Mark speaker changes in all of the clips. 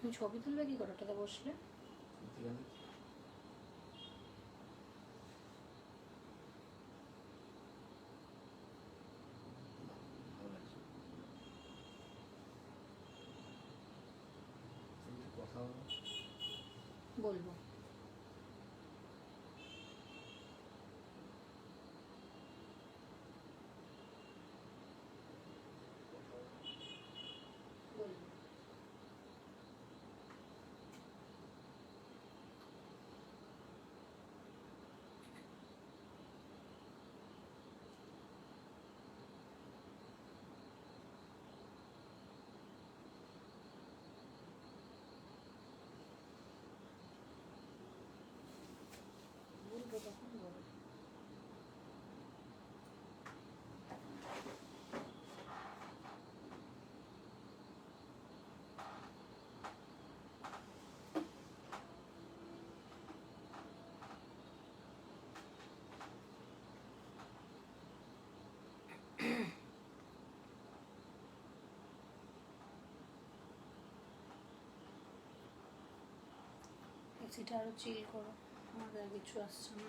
Speaker 1: তুমি ছবি তুলবে কি করে ওটাতে বসলে? বলবো বলবো তখন বলবো। এসিটা আরো চিল করো, আমাদের আর কিছু আসছে না।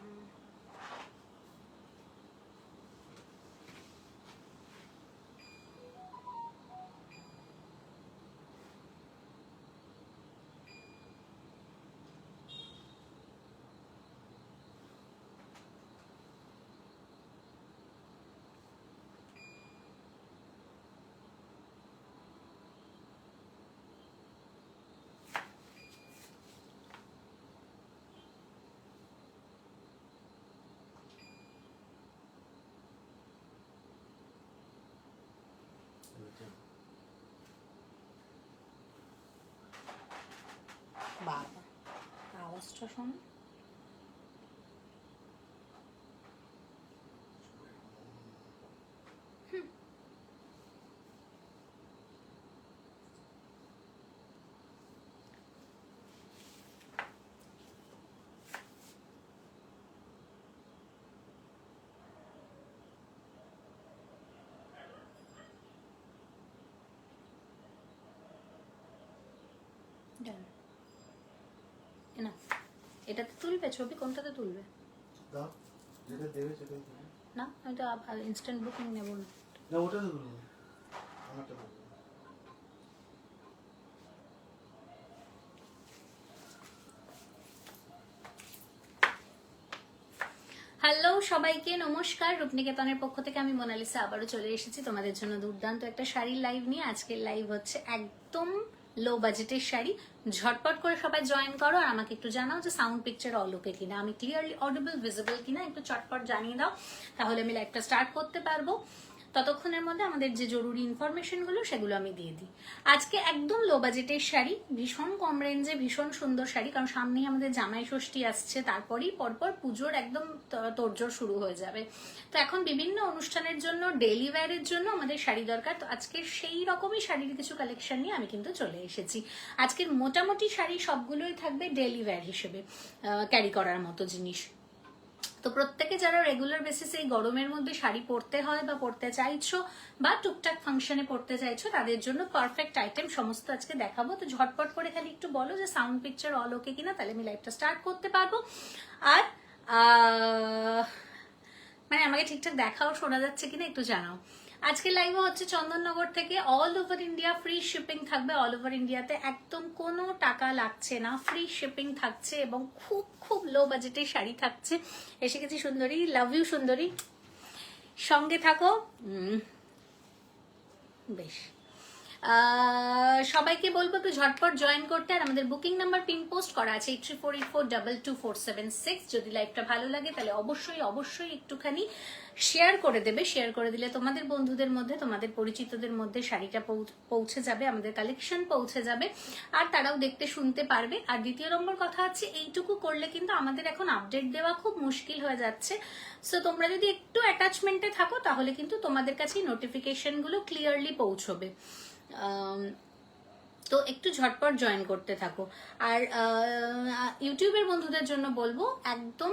Speaker 1: বাবা আওয়াজটা শোনো। না এটাতে তুলবে ছবি, কোনটাতে তুলবে? না আমি তো ইনস্ট্যান্ট বুকিং নেব না।
Speaker 2: ওটাতে তুলবো, আমারটা তুলবো।
Speaker 1: হ্যালো সবাইকে নমস্কার, রূপনিকেতনের পক্ষ থেকে আমি মোনালিসা আবারও চলে এসেছি তোমাদের জন্য দুর্দান্ত একটা শাড়ির লাইভ নিয়ে। আজকের লাইভ হচ্ছে একদম লো বাজেটের শাড়ি। ঝটপট করে সবাই জয়েন করো আর আমাকে একটু জানাও যে সাউন্ড পিকচার অল ওকে কিনা, আমি ক্লিয়ারলি অডিবল ভিজিবল কিনা, একটু চটপট জানিয়ে দাও, তাহলে আমি লাইভটা স্টার্ট করতে পারবো। ততক্ষণের মধ্যে আমাদের যে জরুরি ইনফরমেশনগুলো সেগুলো আমি দিয়ে দিই। আজকে একদম লো বাজেটের শাড়ি, ভীষণ কম রেঞ্জে ভীষণ সুন্দর শাড়ি, কারণ সামনেই আমাদের জামাই ষষ্ঠী আসছে, তারপরেই পরপর পুজোর একদম তোড়জোড় শুরু হয়ে যাবে। তো এখন বিভিন্ন অনুষ্ঠানের জন্য, ডেইলি ওয়্যারের জন্য আমাদের শাড়ি দরকার। তো আজকে সেই রকমই শাড়ির কিছু কালেকশন নিয়ে আমি কিন্তু চলে এসেছি। আজকের মোটামুটি শাড়ি সবগুলোই থাকবে ডেইলি ওয়্যার হিসেবে ক্যারি করার মতো জিনিস। তো প্রত্যেকে যারা রেগুলার বেসিসে এই গরমের মধ্যে শাড়ি পরতে হয় বা পরতে চাইছো বা টুকটাক ফাংশনে পরতে চাইছো, তাদের জন্য পারফেক্ট আইটেম সমস্ত আজকে দেখাবো। তো ঝটপট করে খালি একটু বলো যে সাউন্ড পিকচার অল ওকে কিনা, তাহলে আমি লাইভটা স্টার্ট করতে পারবো। আর মানে আমাকে ঠিকঠাক দেখাও শোনা যাচ্ছে কিনা একটু জানাও। আজকে লাইভও হচ্ছে চন্দননগর থেকে, all over India free shipping থাকবে। অল ওভার ইন্ডিয়াতে একদম কোনো টাকা লাগছে না, ফ্রি শিপিং থাকছে এবং খুব খুব লো বাজেটের শাড়ি থাকছে। এসে গেছি সুন্দরী, লাভ ইউ সুন্দরী, সঙ্গে থাকো। বেশ, সবাইকে বলবো একটু ঝটপট জয়েন করতে। আর আমাদের বুকিং নাম্বার পিন পোস্ট করা আছে 8348422476। যদি লাইভটা ভালো লাগে তাহলে অবশ্যই অবশ্যই একটুখানি শেয়ার করে দেবে। শেয়ার করে দিলে তোমাদের বন্ধুদের মধ্যে, তোমাদের পরিচিতদের মধ্যে শাড়িটা পৌঁছে যাবে, আমাদের কালেকশন পৌঁছে যাবে, আর তারাও দেখতে শুনতে পারবে। আর দ্বিতীয় নম্বর কথা হচ্ছে, এইটুকু করলে কিন্তু আমাদের এখন আপডেট দেওয়া খুব মুশকিল হয়ে যাচ্ছে। সো তোমরা যদি একটু অ্যাটাচমেন্টে থাকো তাহলে কিন্তু তোমাদের কাছে নোটিফিকেশনগুলো ক্লিয়ারলি পৌঁছবে। তো একটু ঝটপট জয়েন করতে থাকো। আর ইউটিউবের বন্ধুদের জন্য বলবো একদম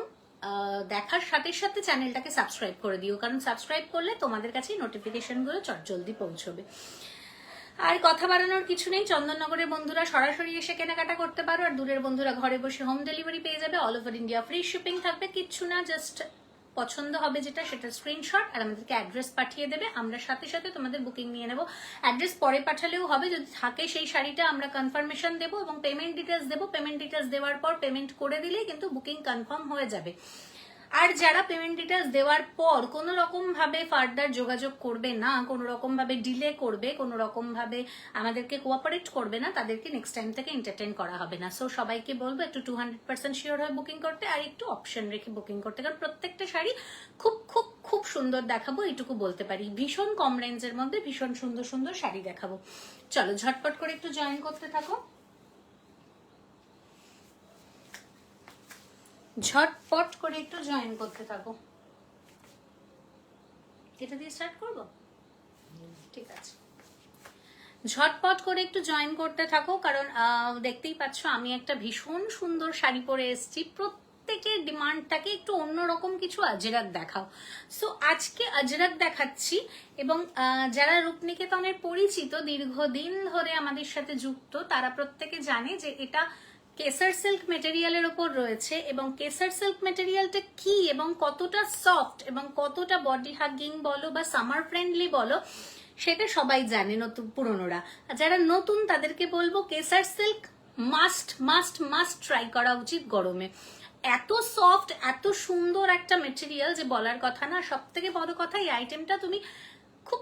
Speaker 1: দেখার সাথে সাথে চ্যানেলটাকে সাবস্ক্রাইব করে দিও, কারণ সাবস্ক্রাইব করলে তোমাদের কাছে নোটিফিকেশনগুলো চটজলদি পৌঁছবে। আর কথা বাড়ানোর কিছু নেই, চন্দননগরের বন্ধুরা সরাসরি এসে কেনাকাটা করতে পারো, আর দূরের বন্ধুরা ঘরে বসে হোম ডেলিভারি পেয়ে যাবে। All over India free shipping থাকবে, কিচ্ছু না, জাস্ট পছন্দ হবে যেটা সেটা স্ক্রিনশট আর আমাদেরকে অ্যাড্রেস পাঠিয়ে দেবে, আমরা সাথে সাথে তোমাদের বুকিং নিয়ে নেব। অ্যাড্রেস পরে পাঠালেও হবে, যদি থাকে সেই শাড়িটা আমরা কনফার্মেশন দেবো এবং পেমেন্ট ডিটেলস দেবো। পেমেন্ট ডিটেলস দেওয়ার পর পেমেন্ট করে দিলেই কিন্তু বুকিং কনফার্ম হয়ে যাবে। আর যারা পেমেন্ট ডিটেলস দেওয়ার পর কোনো রকম ভাবে ফার্দার যোগাযোগ করবে না, কোনো রকম ভাবে ডিলে করবে, কোনো রকম ভাবে আমাদেরকে কোঅপারেট করবে না, তাদেরকে নেক্সট টাইম থেকে এন্টারটেইন করা হবে না। সো সবাইকে বলবো একটু 200% শিওর হয়ে বুকিং করতে, আর একটু অপশন রেখে বুকিং করতে, কারণ প্রত্যেকটা শাড়ি খুব খুব খুব সুন্দর দেখাবো, এইটুকু বলতে পারি। ভীষণ কম রেঞ্জের মধ্যে ভীষণ সুন্দর সুন্দর শাড়ি দেখাবো। চলো ঝটপট করে একটু জয়েন করতে থাকো, ঝটপট করে একটু জয়েন করতে থাকো। এটা দিয়ে স্টার্ট করব, ঠিক আছে। ঝটপট করে একটু জয়েন করতে থাকো, কারণ দেখতেই পাচ্ছ আমি একটা ভীষণ সুন্দর শাড়ি পরে এসেছি। প্রত্যেকের ডিমান্ডটাকে একটু অন্যরকম কিছু আজরাক দেখাও। সো আজকে আজরাক দেখাচ্ছি, এবং যারা রূপনিকেতনের পরিচিত, দীর্ঘদিন ধরে আমাদের সাথে যুক্ত, তারা প্রত্যেকে জানে যে এটা কেসার সিল্ক মেটেরিয়ালের উপর রয়েছে, এবং কেসার সিল্ক মেটেরিয়ালটা কি এবং কতটা সফট এবং কতটা বডি হাগিং বলো বা সামার ফ্রেন্ডলি বলো, সেটা সবাই জানে, নতুন পুরনোরা। আর যারা নতুন তাদেরকে বলবো Kesar silk must must must try করা উচিত গরমে। এত সফট, এত সুন্দর একটা মেটেরিয়াল যে বলার কথা না। সব থেকে বড় কথা, এই আইটেমটা তুমি খুব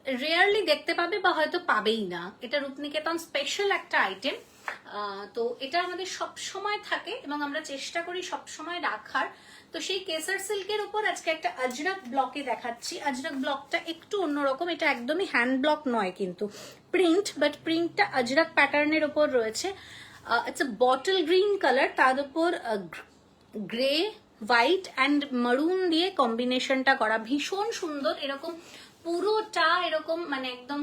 Speaker 1: রেয়ারলি দেখতে পাবে বা হয়তো পাবেই না। এটা রূপনিকেতন স্পেশাল একটা আইটেম। তো এটা আমাদের সব সময় থাকে এবং আমরা চেষ্টা করি সব সময় রাখার। তো সেই কেসার সিল্কের উপর আজকে একটা আজরাক ব্লকে দেখাচ্ছি। আজরাক ব্লকটা একটু অন্যরকম, এটা একদমই হ্যান্ড ব্লক নয় কিন্তু প্রিন্ট, বাট প্রিন্টটা আজরাক প্যাটার্নের উপর রয়েছে। It's a bottle green colour, তার উপর গ্রে, হোয়াইট অ্যান্ড মারুন দিয়ে কম্বিনেশনটা করা, ভীষণ সুন্দর। এরকম পুরোটা এরকম মানে একদম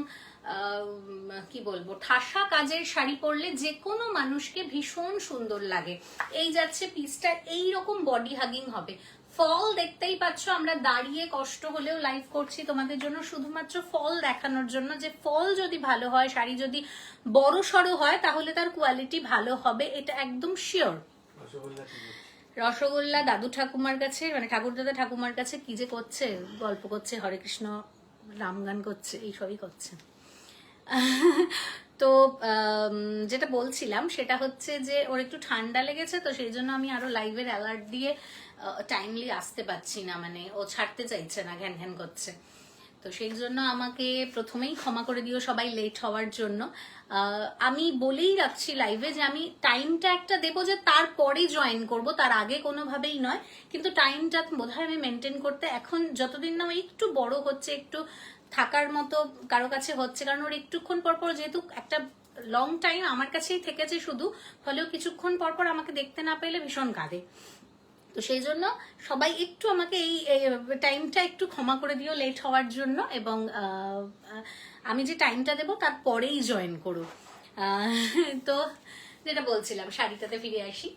Speaker 1: কি বলবো, ঠাসা কাজের শাড়ি পরলে যে কোনো মানুষকে ভীষণ সুন্দর লাগে। এই যাচ্ছে পিসটা, এইরকম বডি হাগিং হবে। ফল দেখতেই পাচ্ছ, আমরা দাঁড়িয়ে কষ্ট হলেও লাইভ করছি তোমাদের জন্য, শুধুমাত্র ফল দেখানোর জন্য, যে ফল যদি ভালো হয়, শাড়ি যদি বড় সড়ো হয়, তাহলে তার কোয়ালিটি ভালো হবে, এটা একদম শিওর। রসগোল্লা দাদু ঠাকুমার কাছে, মানে ঠাকুরদাদা ঠাকুমার কাছে কি যে করছে, গল্প করছে, হরে কৃষ্ণ রামগান করছে, এইসবই করছে। তো যেটা বলছিলাম সেটা হচ্ছে যে ওর একটু ঠান্ডা লেগেছে, তো সেই জন্য আমি আরো লাইভের অ্যালার্ট দিয়ে টাইমলি আসতে পারছি না, মানে ও ছাড়তে চাইছে না, ঘ্যান ঘ্যান করছে। তো সেই জন্য আমাকে প্রথমেই ক্ষমা করে দিও সবাই লেট হওয়ার জন্য। আমি বলেই রাখছি লাইভে যে আমি টাইমটা একটা দেবো যে তারপরে জয়েন করব, তার আগে কোনোভাবেই নয়, কিন্তু টাইমটা বোধহয় আমি মেনটেন করতে এখন যতদিন না একটু বড় হচ্ছে, একটু থাকার মতো কারো কাছে হচ্ছে, কারণ ওর একটুক্ষণ পরপর, যেহেতু একটা লং টাইম আমার কাছেই থেকেছে শুধু, ফলেও কিছুক্ষণ পরপর আমাকে দেখতে না পেলে ভীষণ কাঁদে। তো সেই জন্য সবাই একটু আমাকে এই টাইমটা একটু ক্ষমা করে দিও লেট হওয়ার জন্য, এবং আমি যে টাইমটা দেবো তারপরেই জয়েন করো। তো যেটা বলছিলাম, শাড়িটাতে ফিরে আসি।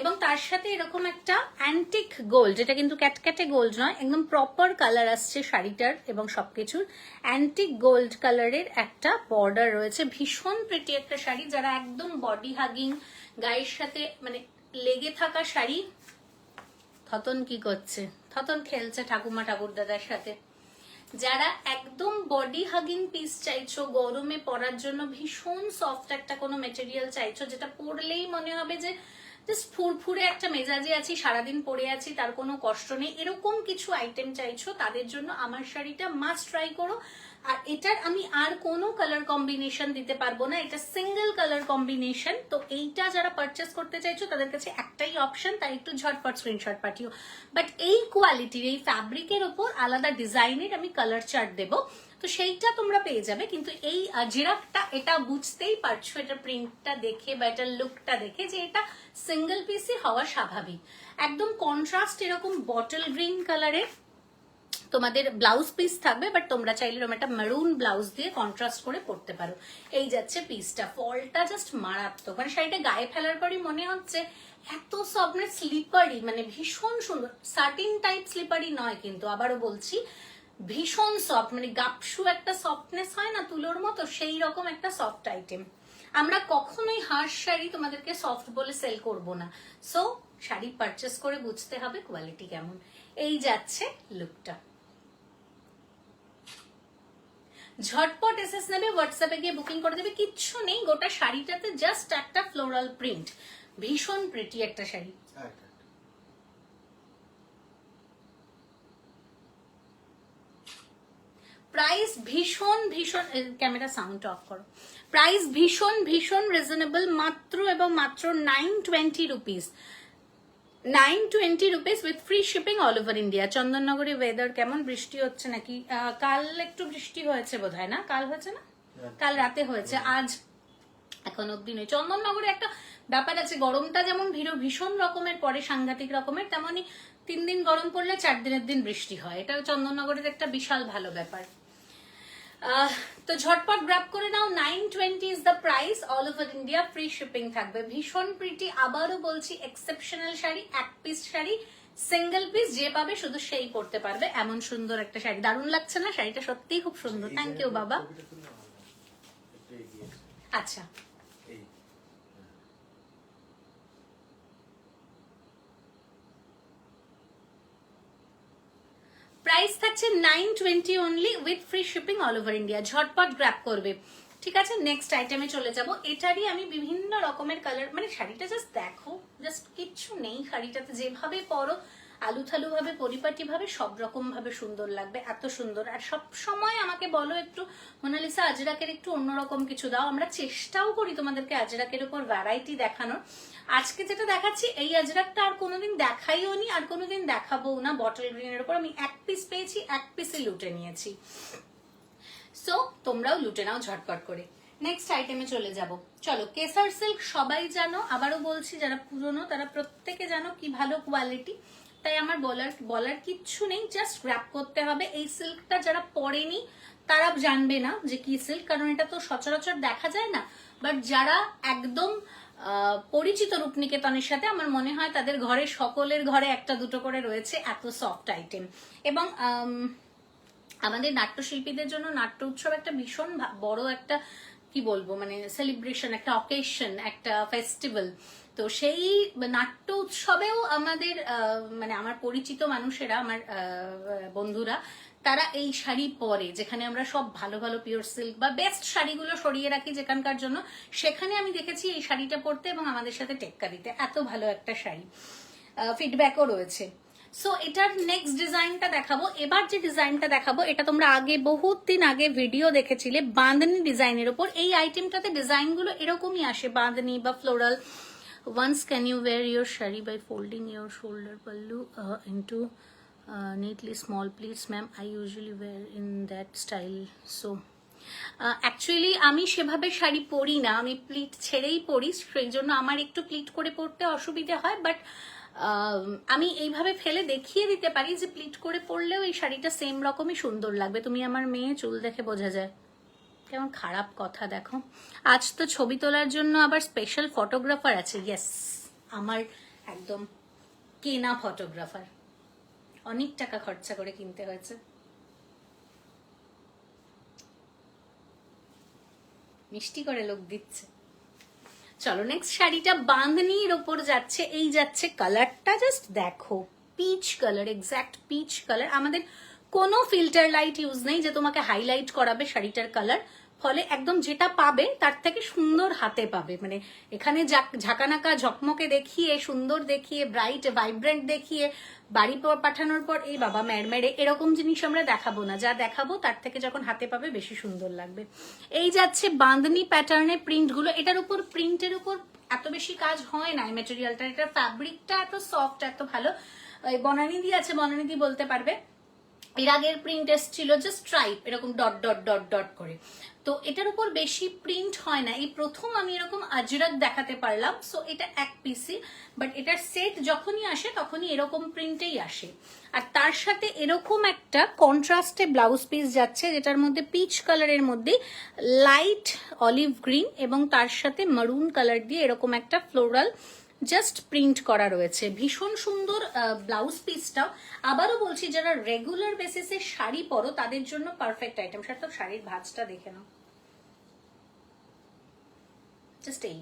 Speaker 1: এবং তার সাথে এরকম একটা অ্যান্টিক গোল্ড, যেটা কিন্তু ক্যাটক্যাটে গোল্ড নয়, একদম প্রপার কালার আসছে শাড়িটার এবং সবকিছুর। অ্যান্টিক গোল্ড কালারের একটা বর্ডার রয়েছে, ভীষণ প্রিটি একটা শাড়ি। যারা একদম বডি হাগিং, গায়ের সাথে মানে লেগে থাকা শাড়ি। থতন কি করছে? থতন খেলছে ঠাকুমা ঠাকুরদাদার সাথে। যারা একদম বডি হাগিং পিস চাইছো, গরমে পরার জন্য ভীষণ সফট একটা কোনো মেটেরিয়াল চাইছো, যেটা পরলেই মনে হবে যে জাস্ট ফুরফুরে একটা মেজাজে আছি, সারাদিন পরে আছি, তার কোনো কষ্ট নেই, এরকম কিছু আইটেম চাইছো, তাদের জন্য আমার শাড়িটা মাস্ট ট্রাই করো। আর এটার আমি আর কোনো কালার কম্বিনেশন দিতে পারবো না, এটা সিঙ্গেল কালার কম্বিনেশন। তো এইটা যারা পারচেস করতে চাইছো তাদের কাছে একটাই অপশন, তাই একটু ঝটপট স্ক্রিনশট পাঠিও। বাট এই কোয়ালিটির, এই ফ্যাব্রিকের ওপর আলাদা ডিজাইনের আমি কালার চার্ট দেবো, তো সেইটা তোমরা পেয়ে যাবে। কিন্তু এই জিরাফটা, এটা বুঝতেই পারছো এটা প্রিন্টটা দেখে বা এটার লুকটা দেখে যে এটা সিঙ্গেল পিসই হওয়া স্বাভাবিক। একদম কন্ট্রাস্ট এরকম বটল গ্রিন কালারের তোমাদের ব্লাউজ পিস থাকবে, বাট তোমরা চাইলে এরকম একটা মেরুন ব্লাউজ দিয়ে কন্ট্রাস্ট করে পরতে পারো। এই যাচ্ছে পিসটা, ফলটা জাস্ট মারাত্মক, মানে শাড়িটা গায়ে ফেলার পরই মনে হচ্ছে এত সফট, স্লিপারি, মানে ভীষণ সুন্দর। সাটিন টাইপ স্লিপারি নয় কিন্তু, আবারও বলছি ভীষণ সফট, মানে গাপসু একটা সফটনেস হয় না তুলোর মতো, সেই রকম একটা সফট আইটেম। আমরা কখনোই হার্শ শাড়ি তোমাদেরকে সফট বলে সেল করব না। সো শাড়ি পারচেস করে বুঝতে হবে কোয়ালিটি কেমন। এই যাচ্ছে লুকটা। ঝটপট এসএস নেবে, হোয়াটসঅ্যাপে গিয়ে বুকিং করে দেবে, কিচ্ছু নেই। গোটা শাড়িটাতে জাস্ট একটা ফ্লোরাল প্রিন্ট, ভীষণ প্রিটি একটা শাড়ি। প্রাইস ভীষণ ভীষণ, ক্যামেরা সাউন্ড অফ করো। প্রাইস ভীষণ ভীষণ রিজনেবল, মাত্র এবং মাত্র 920 rupees. 920 rupees with free shipping all over India. চন্দননগরে ওয়েদার কেমন? বৃষ্টি হচ্ছে নাকি? কাল একটু বৃষ্টি হয়েছে বোধহয়, না কাল হয়েছে না? কাল রাতে হয়েছে, আজ এখন অব্দি নয়। চন্দননগরে একটা ব্যাপার আছে, গরমটা যেমন ভীষণ রকমের পরে, সাংঘাতিক রকমের, তেমনই 3 দিন গরম পড়লে 4 দিনের দিন বৃষ্টি হয়। এটা চন্দননগরের একটা বিশাল ভালো ব্যাপার। তো ঝটপট গ্র্যাব করে নাও। 920 is the price, all over India, free shipping থাকবে। ভীষণ প্রিটি, আবারও বলছি এক্সেপশনাল শাড়ি, এক পিস শাড়ি, সিঙ্গেল পিস, যে পাবে শুধু সেই পরতে পারবে, এমন সুন্দর একটা শাড়ি। দারুণ লাগছে না শাড়িটা? সত্যিই খুব সুন্দর। থ্যাংক ইউ বাবা। আচ্ছা, প্রাইস থাকছে 920 only with free shipping all over India. ঝটপট গ্র্যাব করবে। ঠিক আছে, নেক্সট আইটেমে চলে যাব। এটারই আমি বিভিন্ন রকমের কালার, মানে শাড়িটা জাস্ট দেখো, জাস্ট কিচ্ছু নেই শাড়িটাতে, যেভাবে পরো আলু থালু ভাবে, পরিপাটি ভাবে, সব রকম ভাবে সুন্দর লাগবে, এত সুন্দর। আর সব সময় আমাকে বলো একটু মোনালিসা আজরাকের একটু অন্যরকম কিছু দাও। আমরা চেষ্টাও করি তোমাদেরকে আজরাকের উপর ভ্যারাইটি দেখানোর। আজকে যেটা দেখাচ্ছি এই আজরাকটা আর কোনোদিন দেখাইও নি, আর কোনোদিন দেখাবো না। বটল গ্রিনের উপর আমি এক পিস পেয়েছি, এক পিসে লুটে নিয়েছি। সো তোমরাও লুটে নাও ঝটপট করে। নেক্সট আইটেমে চলে যাব। চলো, কেসার সিল্ক সবাই জানো, আবারও বলছি যারা পুরনো তারা প্রত্যেকে জানো কি ভালো কোয়ালিটি, তাই আমার বলার কিচ্ছু নেই, জাস্ট গ্র্যাব করতে হবে। এই সিল্কটা যারা পরেনি তারা জানবে না যে কি সিল্ক, কারণ এটা তো সচরাচর দেখা যায় না। বাট যারা একদম পরিচিত রূপনিকেতনের সাথে, আমার মনে হয় তাদের ঘরে, সকলের ঘরে একটা দুটো করে রয়েছে এত সফট আইটেম। এবং আমাদের নাট্যশিল্পীদের জন্য নাট্য উৎসব একটা ভীষণ বড় একটা, কি বলবো, মানে সেলিব্রেশন, একটা অকেশন, একটা ফেস্টিভ্যাল। তো সেই নাট্য উৎসবেও আমাদের মানে আমার পরিচিত মানুষেরা, আমার বন্ধুরা, তারা এই শাড়ি পরে, যেখানে আমরা সব ভালো ভালো পিওর সিল্ক বা বেস্ট শাড়িগুলো সরিয়ে রাখি যেখানকার জন্য, সেখানে আমি দেখেছি এই শাড়িটা পরতে এবং আমাদের সাথে টেক্কা দিতে। এত ভালো একটা শাড়ি, ফিডব্যাকও রয়েছে। সো এটার নেক্সট ডিজাইনটা দেখাবো। এবার যে ডিজাইনটা দেখাবো এটা তোমরা আগে, বহুত দিন আগে ভিডিও দেখেছিলে বাঁধনি ডিজাইনের উপর। এই আইটেমটাতে ডিজাইনগুলো এরকমই আসে, বাঁধনি বা floral. Once can you wear your shari by folding your shoulder pallu into neatly small pleats, ma'am? I usually wear in that style. So actually আমি সেভাবে শাড়ি পরি না, আমি প্লিট ছেড়েই পরি, সেই জন্য আমার একটু প্লিট করে পরতে অসুবিধে হয়। বাট আমি এইভাবে ফেলে দেখিয়ে দিতে পারি যে প্লিট করে পরলেও এই শাড়িটা সেম রকমই সুন্দর লাগবে। তুমি আমার মেয়ে, চুল দেখে বোঝা যায়। কেমন খারাপ কথা দেখো। আজ তো ছবি তোলার জন্য আবার স্পেশাল ফটোগ্রাফার আছে। ইয়েস, আমার একদম কেনা ফটোগ্রাফার, অনেক টাকা খরচা করে কিনতে হয়েছে। মিষ্টি করে লোক দিচ্ছে। চলো, নেক্সট শাড়িটা বাঁধনির ওপর যাচ্ছে। এই যাচ্ছে কালারটা, জাস্ট দেখো, peach colour, exact peach colour. আমাদের কোনো ফিল্টার লাইট ইউজ নেই যে তোমাকে হাইলাইট করাবে শাড়িটার কালার, ফলে একদম যেটা পাবে তার থেকে সুন্দর হাতে পাবে। মানে এখানে ঝাঁকানাকা ঝকমকে দেখিয়ে, সুন্দর দেখিয়ে, ব্রাইট ভাইব্রেন্ট দেখিয়ে বাড়ি পাঠানোর পর এই বাবা ম্যাড়মেড়ে এরকম জিনিস আমরা দেখাবো না। যা দেখাবো তার থেকে যখন হাতে পাবে বেশি সুন্দর লাগবে। এই যাচ্ছে বাঁধনি প্যাটার্নের প্রিন্টগুলো। এটার উপর, প্রিন্টের উপর এত বেশি কাজ হয় না। মেটেরিয়ালটা, এটা ফ্যাব্রিকটা এত সফট, এত ভালো। বনানিধি আছে, বনানিধি বলতে পারবে। এর আগের প্রিন্ট এসেছিল জাস্ট স্ট্রাইপ, এরকম ডট ডট ডট ডট করে। তো এটার উপর বেশি প্রিন্ট হয় না। এই প্রথম আমি এরকম আজরাক দেখাতে পারলাম। সো এটা এক পিসি, বাট এটার সেট যখনই আসে তখনই এরকম প্রিন্টেই আসে। আর তার সাথে এরকম একটা কন্ট্রাস্টে ব্লাউজ পিস যাচ্ছে, যেটার মধ্যে পিচ কালারের মধ্যে লাইট অলিভ গ্রিন এবং তার সাথে মারুন কালার দিয়ে এরকম একটা ফ্লোরাল জাস্ট প্রিন্ট করা রয়েছে, ভীষণ সুন্দর ব্লাউজ পিসটাও। আবারও বলছি, যারা রেগুলার বেসিসে শাড়ি পরো তাদের জন্য পারফেক্ট আইটেম। তো শাড়ির ভাঁজটা দেখে নাও, জাস্ট এই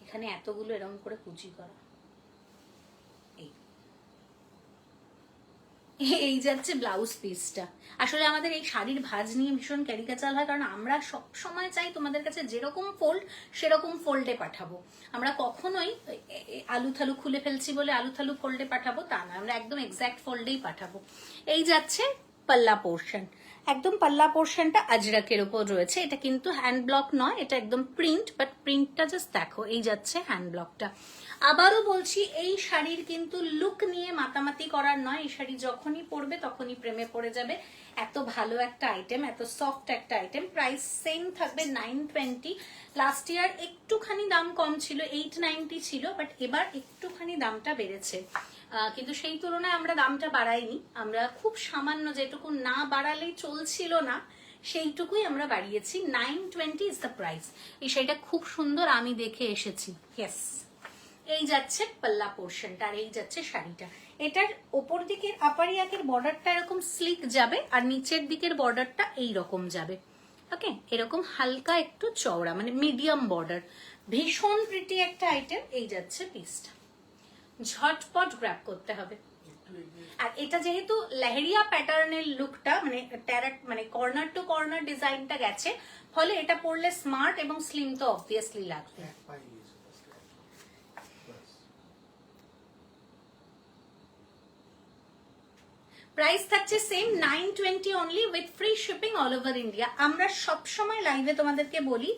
Speaker 1: এখানে এতগুলো এরকম করে কুচি করা, এই যাচ্ছে ব্লাউজ পিসটা। আসলে আমাদের এই শাড়ির ভাঁজ নিয়ে ভীষণ ক্যারিকাচার হয়, কারণ আমরা সব সময় চাই তোমাদের কাছে যেরকম ফোল্ড সেরকম ফোল্ডে পাঠাবো। আমরা কখনোই আলু থালু খুলে ফেলছি বলে আলু থালু ফোল্ডে পাঠাবো তা না, আমরা একদম এক্স্যাক্ট ফোল্ডেই পাঠাবো। এই যাচ্ছে পাল্লা পোর্শন, একদম পাল্লা পোর্শনটা আজরাকের উপর রয়েছে। এটা কিন্তু হ্যান্ড ব্লক নয়, এটা একদম প্রিন্ট, বাট প্রিন্টটা জাস্ট দেখো, এই যাচ্ছে হ্যান্ড ব্লকটা। আবারও বলছি, এই শাড়ির কিন্তু লুক নিয়ে মাতামাতি করার নয়, এই শাড়ি যখনই পরবে তখনই প্রেমে পড়ে যাবে। এত ভালো একটা আইটেম, এত সফট একটা আইটেম। প্রাইস সেম থাকবে 920। লাস্ট ইয়ার একটুখানি দাম কম ছিল, 890 ছিল, বাট এবার একটুখানি দামটা বেড়েছে। কিন্তু সেই তুলনায় আমরা দামটা বাড়াইনি, আমরা খুব সামান্য, যেটুকু না বাড়ালেই চলছিল না সেইটুকুই আমরা বাড়িয়েছি। 920 ইজ দ্য প্রাইস। এই শাড়িটা খুব সুন্দর, আমি দেখে এসেছি। ইয়েস, এই যাচ্ছে পাল্লা পোর্শনটা, আর এই যাচ্ছে শাড়িটা। এটার ওপর দিকের আপারিয়াকের বর্ডারটা এরকম স্লিক যাবে, আর নিচের দিকের বর্ডারটা এই রকম যাবে। ওকে, এরকম হালকা একটু চওড়া, মানে মিডিয়াম বর্ডার। ভীষণ প্রিটি একটা আইটেম। এই যাচ্ছে পিসটা, ঝটপট গ্র্যাব করতে হবে। আর এটা যেহেতু লেহেরিয়া প্যাটার্নের লুকটা, মানে ট্যারাট, মানে কর্নার টু কর্নার ডিজাইনটা গেছে, ফলে এটা পরলে স্মার্ট এবং স্লিম তো অবভিয়াসলি লাগবে। প্রাইস থাকছে same 920 only, with free shipping all over India. আমরা সবসময় লাইভে তোমাদেরকে বলি,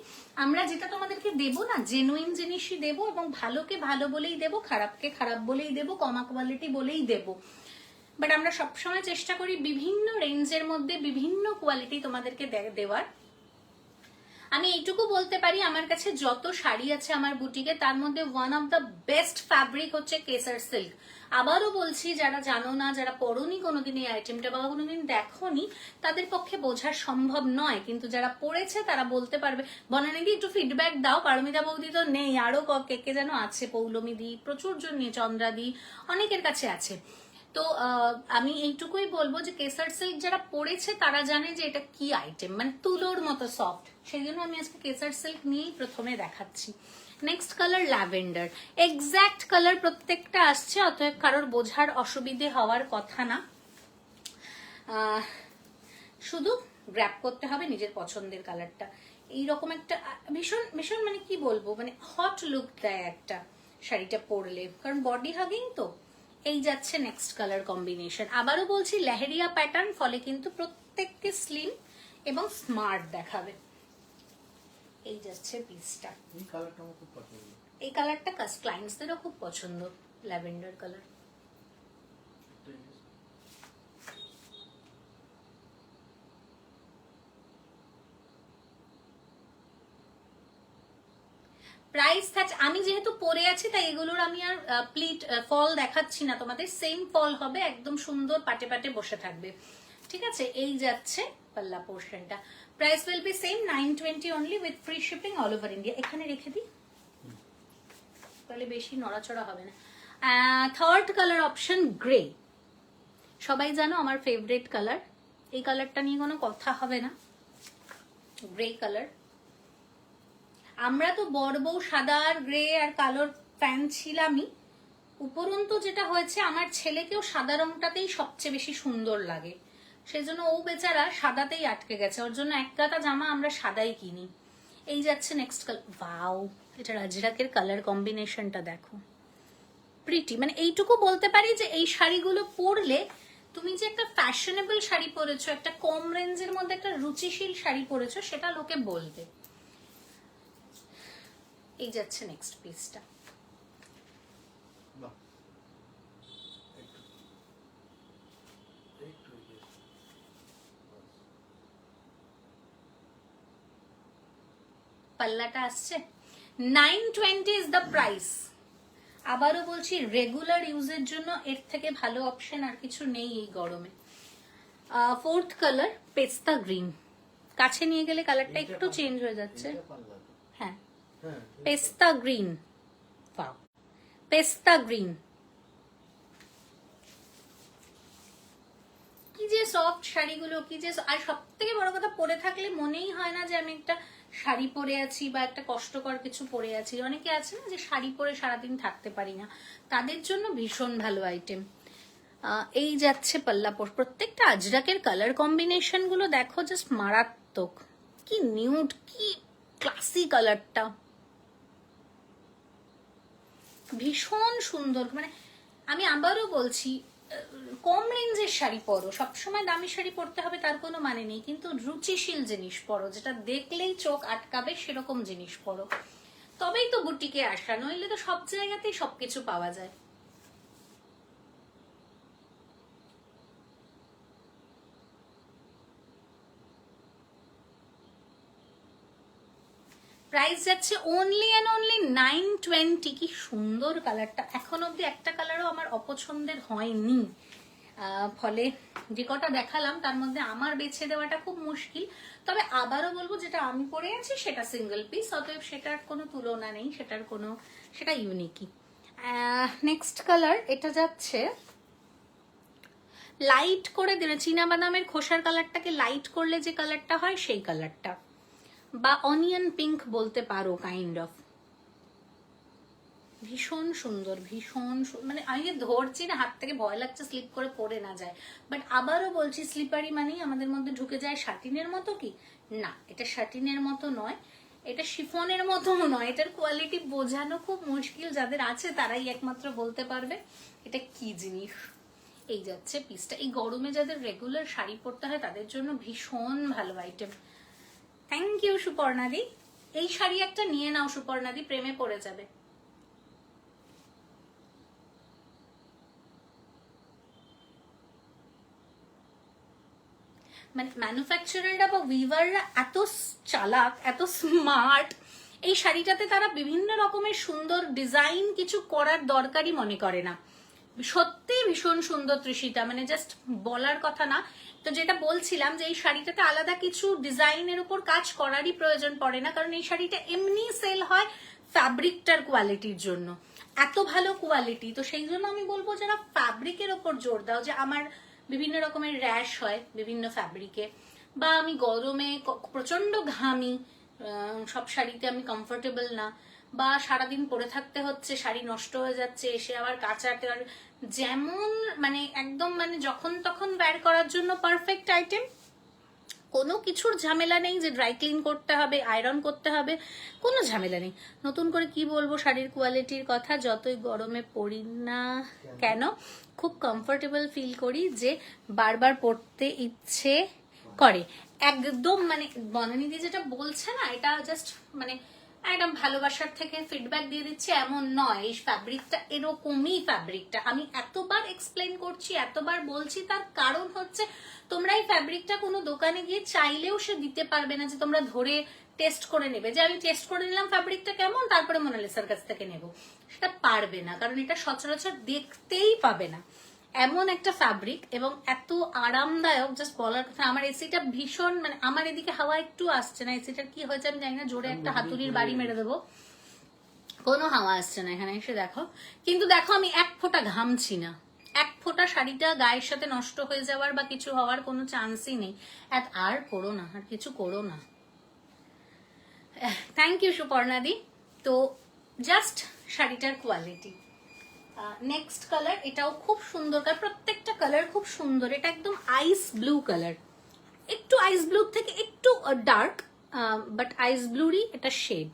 Speaker 1: আমরা যেটা তোমাদেরকে দেবো না, জেনুইন জিনিসই দেবো, এবং ভালোকে ভালো বলেই দেবো, খারাপকে খারাপ বলেই দেবো, কমা কোয়ালিটি বলেই দেবো। বাট আমরা সবসময় চেষ্টা করি বিভিন্ন রেঞ্জের মধ্যে বিভিন্ন কোয়ালিটি তোমাদেরকে দেওয়ার। আমি এইটুকু বলতে পারি, আমার কাছে যত শাড়ি আছে আমার বুটিকে, তার মধ্যে one of the best fabric হচ্ছে কেসার সিল্ক। আবারও বলছি, যারা জানো না, যারা পরোনি কোনোদিন এই আইটেমটা বা কোনোদিন দেখোনি, তাদের পক্ষে বোঝা সম্ভব নয়, কিন্তু যারা পড়েছে তারা বলতে পারবে। বনানীদি একটু ফিডব্যাক দাও, পারমিতা বৌদি তো নেই, আরো কে কে যেন আছে, পৌলমীদি, প্রচুর জন নিয়ে, চন্দ্রাদি, অনেকের কাছে আছে। তো আমি এইটুকুই বলবো যে কেসার সিল্ক যারা পড়েছে তারা জানে যে এটা কি আইটেম, মানে তুলোর মতো সফট। সেই জন্য আমি আজকে কেসার সিল্ক নিয়েই প্রথমে দেখাচ্ছি। Next colour lavender, exact colour প্রত্যেকটা আসছে, অতএব কারোর বোঝার অসুবিধে হওয়ার কথা না। শুধু গ্র্যাব করতে হবে নিজের পছন্দের কালারটা। এইরকম একটা ভীষণ ভীষণ, মানে কি বলবো, মানে হট লুক দেয় একটা শাড়িটা পরলে, কারণ বডি হাগিং তো। এই যাচ্ছে নেক্সট কালার কম্বিনেশন। আবারও বলছি, লেহেরিয়া প্যাটার্ন, ফলে কিন্তু প্রত্যেককে স্লিম এবং স্মার্ট দেখাবে। এই যাচ্ছে পিসটা,
Speaker 2: এই কালারটা আমার খুব পছন্দ।
Speaker 1: এই কালারটা ক্লায়েন্টসদেরও খুব পছন্দ, ল্যাভেন্ডার কালার। প্রাইস থাকছে, আমি যেহেতু পরে আছি তাই এগুলোর আমি আর প্লিট ফল দেখাচ্ছি না তোমাদের, সেম ফল হবে, একদম সুন্দর পাটে পাটে বসে থাকবে। ঠিক আছে, এই যাচ্ছে পাল্লা পোর্শনটা। Price will be same 920 only, with free shipping all over India. এখানে রেখে দিই, তাহলে বেশি নড়াচড়া হবে না। Third colour option grey. সবাই জানো আমার ফেভারিট কালার, এই কালারটা নিয়ে কোনো কথা হবে না। গ্রে কালার, আমরা তো বড় বউ সাদা আর গ্রে আর কালোর ফ্যান ছিলামই। উপরন্তু যেটা হয়েছে, আমার ছেলেকেও সাদা রংটাতেই সবচেয়ে বেশি সুন্দর লাগে, সেজন্য ও বেচারা সাদাতেই আটকে গেছে, ওর জন্য এক কাটা জামা আমরা সাদাই কিনি। এই যাচ্ছে নেক্সট কালার। ওয়াও, এটা রাজরাকের কালার কম্বিনেশনটা দেখো, প্রিটি। মানে এইটুকু বলতে পারি যে এই শাড়িগুলো পরলে তুমি যে একটা ফ্যাশনেবল শাড়ি পরেছো, একটা কম রেঞ্জের মধ্যে একটা রুচিশীল শাড়ি পরেছো, সেটা লোকে বলবে। এই যাচ্ছে নেক্সট পিসটা, পাল্লাটা আসছে 920 ইজ দ্য প্রাইস। আবারও বলছি, রেগুলার ইউজের জন্য এর থেকে ভালো অপশন আর কিছু নেই এই গরমে। ফোর্থ কালার পেস্তা গ্রিন, কাছে নিয়ে গেলে কালারটা একটু চেঞ্জ হয়ে যাচ্ছে। হ্যাঁ, পেস্তা গ্রিন। পেস্তা গ্রিন, কি যে সফট শাড়িগুলো, কি যে, আর সব থেকে বড় কথা পরে থাকলে মনেই হয় না যে আমি একটা শাড়ি পরে আছি বা একটা কষ্টকর কিছু পরে আছি। অনেকে আছে না যে শাড়ি পরে সারাদিন থাকতে পারি না, তাদের জন্য ভীষণ ভালো আইটেম। এই যাচ্ছে পাল্লাপোর, প্রত্যেকটা আজরাকের কালার কম্বিনেশন গুলো দেখো, জাস্ট মারাত্মক। কি নিউড, কি ক্লাসি কালারটা, ভীষণ সুন্দর। মানে আমি আবারও বলছি, কম রেঞ্জের শাড়ি পরো, সবসময় দামি শাড়ি পরতে হবে তার কোনো মানে নেই, কিন্তু রুচিশীল জিনিস পরো, যেটা দেখলেই চোখ আটকাবে সেরকম জিনিস পরো, তবেই তো বুটিকে আসা, নইলে তো সব জায়গাতেই সবকিছু পাওয়া যায়। প্রাইস যাচ্ছে অনলি অ্যান্ড অনলি 920। কি সুন্দর কালারটা, এখন অব্দি একটা কালারও আমার অপছন্দের হয়নি। ফলে যে কটা দেখালাম তার মধ্যে আমার বেছে দেওয়াটা খুব মুশকিল। তবে আবারও বলবো, যেটা আমি পরে আছি সেটা সিঙ্গেল পিস, অতএব সেটার কোনো তুলনা নেই, সেটা ইউনিকই। নেক্সট কালার, এটা যাচ্ছে লাইট করে দিলে, চীনা বাদামের খোসার কালারটাকে লাইট করলে যে কালারটা হয় সেই কালারটা, বা অনিয়ন পিঙ্ক বলতে পারো, কাইন্ড অফ। ভীষণ সুন্দর, মানে আমি ধরছি না, হাত থেকে ভয় লাগছে স্লিপ করে পড়ে না যায়। বাট আবারও বলছি, স্লিপারি মানেই আমাদের মধ্যে ঢুকে যায় শাটিনের মতো কি না, এটা শাটিনের মতো নয়, এটা শিফনের মতো নয়, এটার কোয়ালিটি বোঝানো খুব মুশকিল, যাদের আছে তারাই একমাত্র বলতে পারবে এটা কি জিনিস। এই যাচ্ছে পিসটা, এই গরমে যাদের রেগুলার শাড়ি পরতে হয় তাদের জন্য ভীষণ ভালো আইটেম। থ্যাংক ইউ সুপর্ণাদি, এই শাড়ি একটা নিয়ে নাও সুপর্ণাদি, প্রেমে পড়ে যাবে। মানে ম্যানুফ্যাকচারাররা বা উইভাররা এত চালাক, এত স্মার্ট, এই শাড়িটাতে তারা বিভিন্ন রকমের সুন্দর ডিজাইন কিছু করার দরকারই মনে করে না। সত্যি ভীষণ সুন্দর তৃষিতা, মানে জাস্ট বলার কথা না। তো যেটা বলছিলাম যে এই শাড়িটাতে আলাদা কিছু ডিজাইনের উপর কাজ করারই প্রয়োজন পড়ে না, কারণ এই শাড়িটা এমনি সেল হয় ফ্যাব্রিকটার কোয়ালিটির জন্য, এত ভালো কোয়ালিটি। তো সেই জন্য আমি বলবো যারা ফ্যাব্রিকের ওপর জোর দাও, যে আমার বিভিন্ন রকমের র্যাশ হয় বিভিন্ন ফ্যাব্রিকে, বা আমি গরমে প্রচন্ড ঘামি, সব শাড়িতে আমি কমফোর্টেবল না, বা সারাদিন পরে থাকতে হচ্ছে, শাড়ি নষ্ট হয়ে যাচ্ছে, এসে আবার কাচাতে, আর যেমন মানে একদম মানে যখন তখন ওয়্যার করার জন্য পারফেক্ট আইটেম। কোনো কিছুর ঝামেলা নেই যে ড্রাই ক্লিন করতে হবে, আয়রন করতে হবে, কোনো ঝামেলা নেই। নতুন করে কি বলবো শাড়ির কোয়ালিটির কথা, যতই গরমে পরি না কেন খুব কমফোর্টেবল ফিল করি, যে বারবার পরতে ইচ্ছে করে একদম। মানে বনানীদি যেটা বলছে না, এটা জাস্ট মানে একদম ভালোবাসার থেকে ফিডব্যাক দিয়ে দিচ্ছে এমন নয়, এই ফ্যাব্রিকটা এরকমই, ফ্যাব্রিকটা আমি এতবার এক্সপ্লেন করছি, এতবার বলছি, তার কারণ হচ্ছে তোমরা এই ফ্যাব্রিকটা কোনো দোকানে গিয়ে চাইলেও সে দিতে পারবে না যে তোমরা ধরে টেস্ট করে নেবে, যে আমি টেস্ট করে নিলাম ফ্যাব্রিকটা কেমন, তারপরে মোনালিসার কাছ থেকে নেব, সেটা পারবে না, কারণ এটা সচরাচর দেখতেই পাবে না, এমন একটা ফ্যাব্রিক এবং এত আরামদায়ক, জাস্ট বলার কথা। আমার এসিটা ভীষণ, মানে আমার এদিকে হাওয়া একটু আসছে না, এসিটার কি হয়েছে আমি জানি না, জোরে একটা হাতুড়ির বাড়ি মেরে দেবো, কোনো হাওয়া আসছে না এখানে এসে দেখো। কিন্তু দেখো আমি এক ফোঁটা ঘামছি না, এক ফোঁটা, শাড়িটা গায়ের সাথে নষ্ট হয়ে যাওয়ার বা কিছু হওয়ার কোনো চান্সই নেই। আর করো না, আর কিছু করো না। থ্যাংক ইউ সুপর্ণাদি। তো জাস্ট শাড়িটার কোয়ালিটি। নেক্সট কালার, এটাও খুব সুন্দর কালার, প্রত্যেকটা কালার খুব সুন্দর। এটা একদম আইস ব্লু কালার, একটু আইস ব্লু থেকে একটু ডার্ক, বাট আইস ব্লুরই এটা শেড।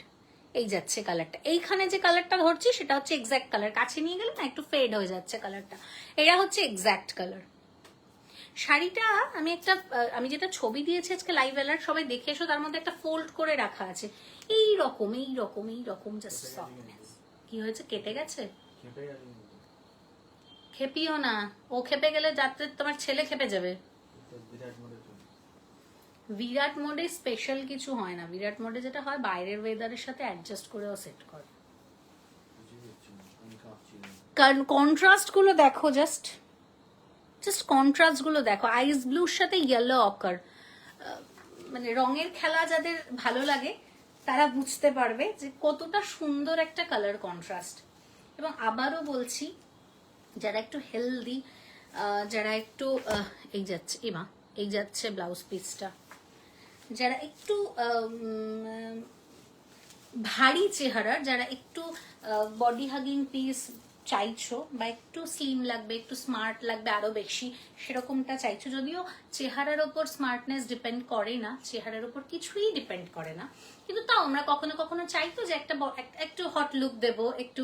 Speaker 1: এই যাচ্ছে কালারটা, এইখানে যে কালারটা ধরছি সেটা হচ্ছে এক্স্যাক্ট কালার, কাছে নিয়ে গেলে না একটু ফেড হয়ে যাচ্ছে কালারটা, এটা হচ্ছে এক্স্যাক্ট কালার। শাড়িটা আমি যেটা ছবি দিয়েছি আজকে লাইভ অ্যালার্ট, সবাই দেখে এসো, তার মধ্যে একটা ফোল্ড করে রাখা আছে, এইরকম জাস্ট সফটনেস। কি হয়েছে, কেটে গেছে? খেপিও না, ও খেপে গেলে যাতে তোমার ছেলে খেপে যাবে। বিরাট মোডে স্পেশাল কিছু হয় না, বিরাট মোডে যেটা হয় বাইরের ওয়েদারের সাথে অ্যাডজাস্ট করেও সেট করে। কারণ কন্ট্রাস্ট গুলো দেখো, জাস্ট কন্ট্রাস্ট গুলো দেখো, আইস ব্লুর সাথে ইয়েলো অকার, মানে রঙের খেলা যাদের ভালো লাগে তারা বুঝতে পারবে যে কতটা সুন্দর একটা কালার কন্ট্রাস্ট। এবং আবারও বলছি, যারা একটু হেলদি, যারা একটু এই যাচ্ছে ব্লাউজ পিসটা, যারা একটু ভারী চেহারার, যারা একটু বডি হাগিং পিস চাইছো বা একটু স্লিম লাগবে, একটু স্মার্ট লাগবে আরো বেশি, সেরকমটা চাইছো, যদিও চেহারার ওপর স্মার্টনেস ডিপেন্ড করে না, চেহারার ওপর কিছুই ডিপেন্ড করে না, কিন্তু তাও আমরা কখনো কখনো চাইতো যে একটু হট লুক দেব, একটু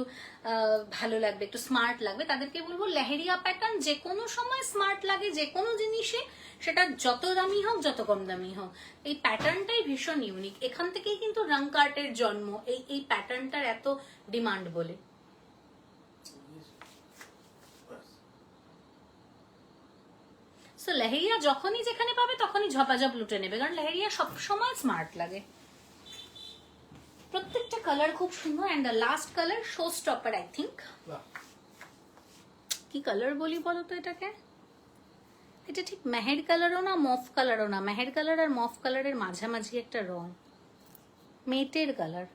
Speaker 1: ভালো লাগবে, একটু স্মার্ট লাগবে, তাদেরকে বলবো লেহেরিয়া প্যাটার্ন যে কোনো সময় স্মার্ট লাগে, যে কোনো জিনিসে, সেটা যত দামি হোক যত কম দামি হোক, এই প্যাটার্নটাই ভীষণ ইউনিক। এখান থেকেই কিন্তু রং কার্টের জন্ম, এই প্যাটার্নটার এত ডিমান্ড বলে। সো লেহেরিয়া যখনই যেখানে পাবে তখনই ঝপাঝপ লুটে নেবে, কারণ লেহেরিয়া সবসময় স্মার্ট লাগে। প্রত্যেকটা কালার খুব সুন্দর। And the last colour show stopper, I think. কি কালার বলি বলো তো এটাকে? এটা ঠিক মেহের কালারও না, মফ কালারও না, মেহের কালার আর মফ কালারের মাঝামাঝি একটা রং, মেটের কালার,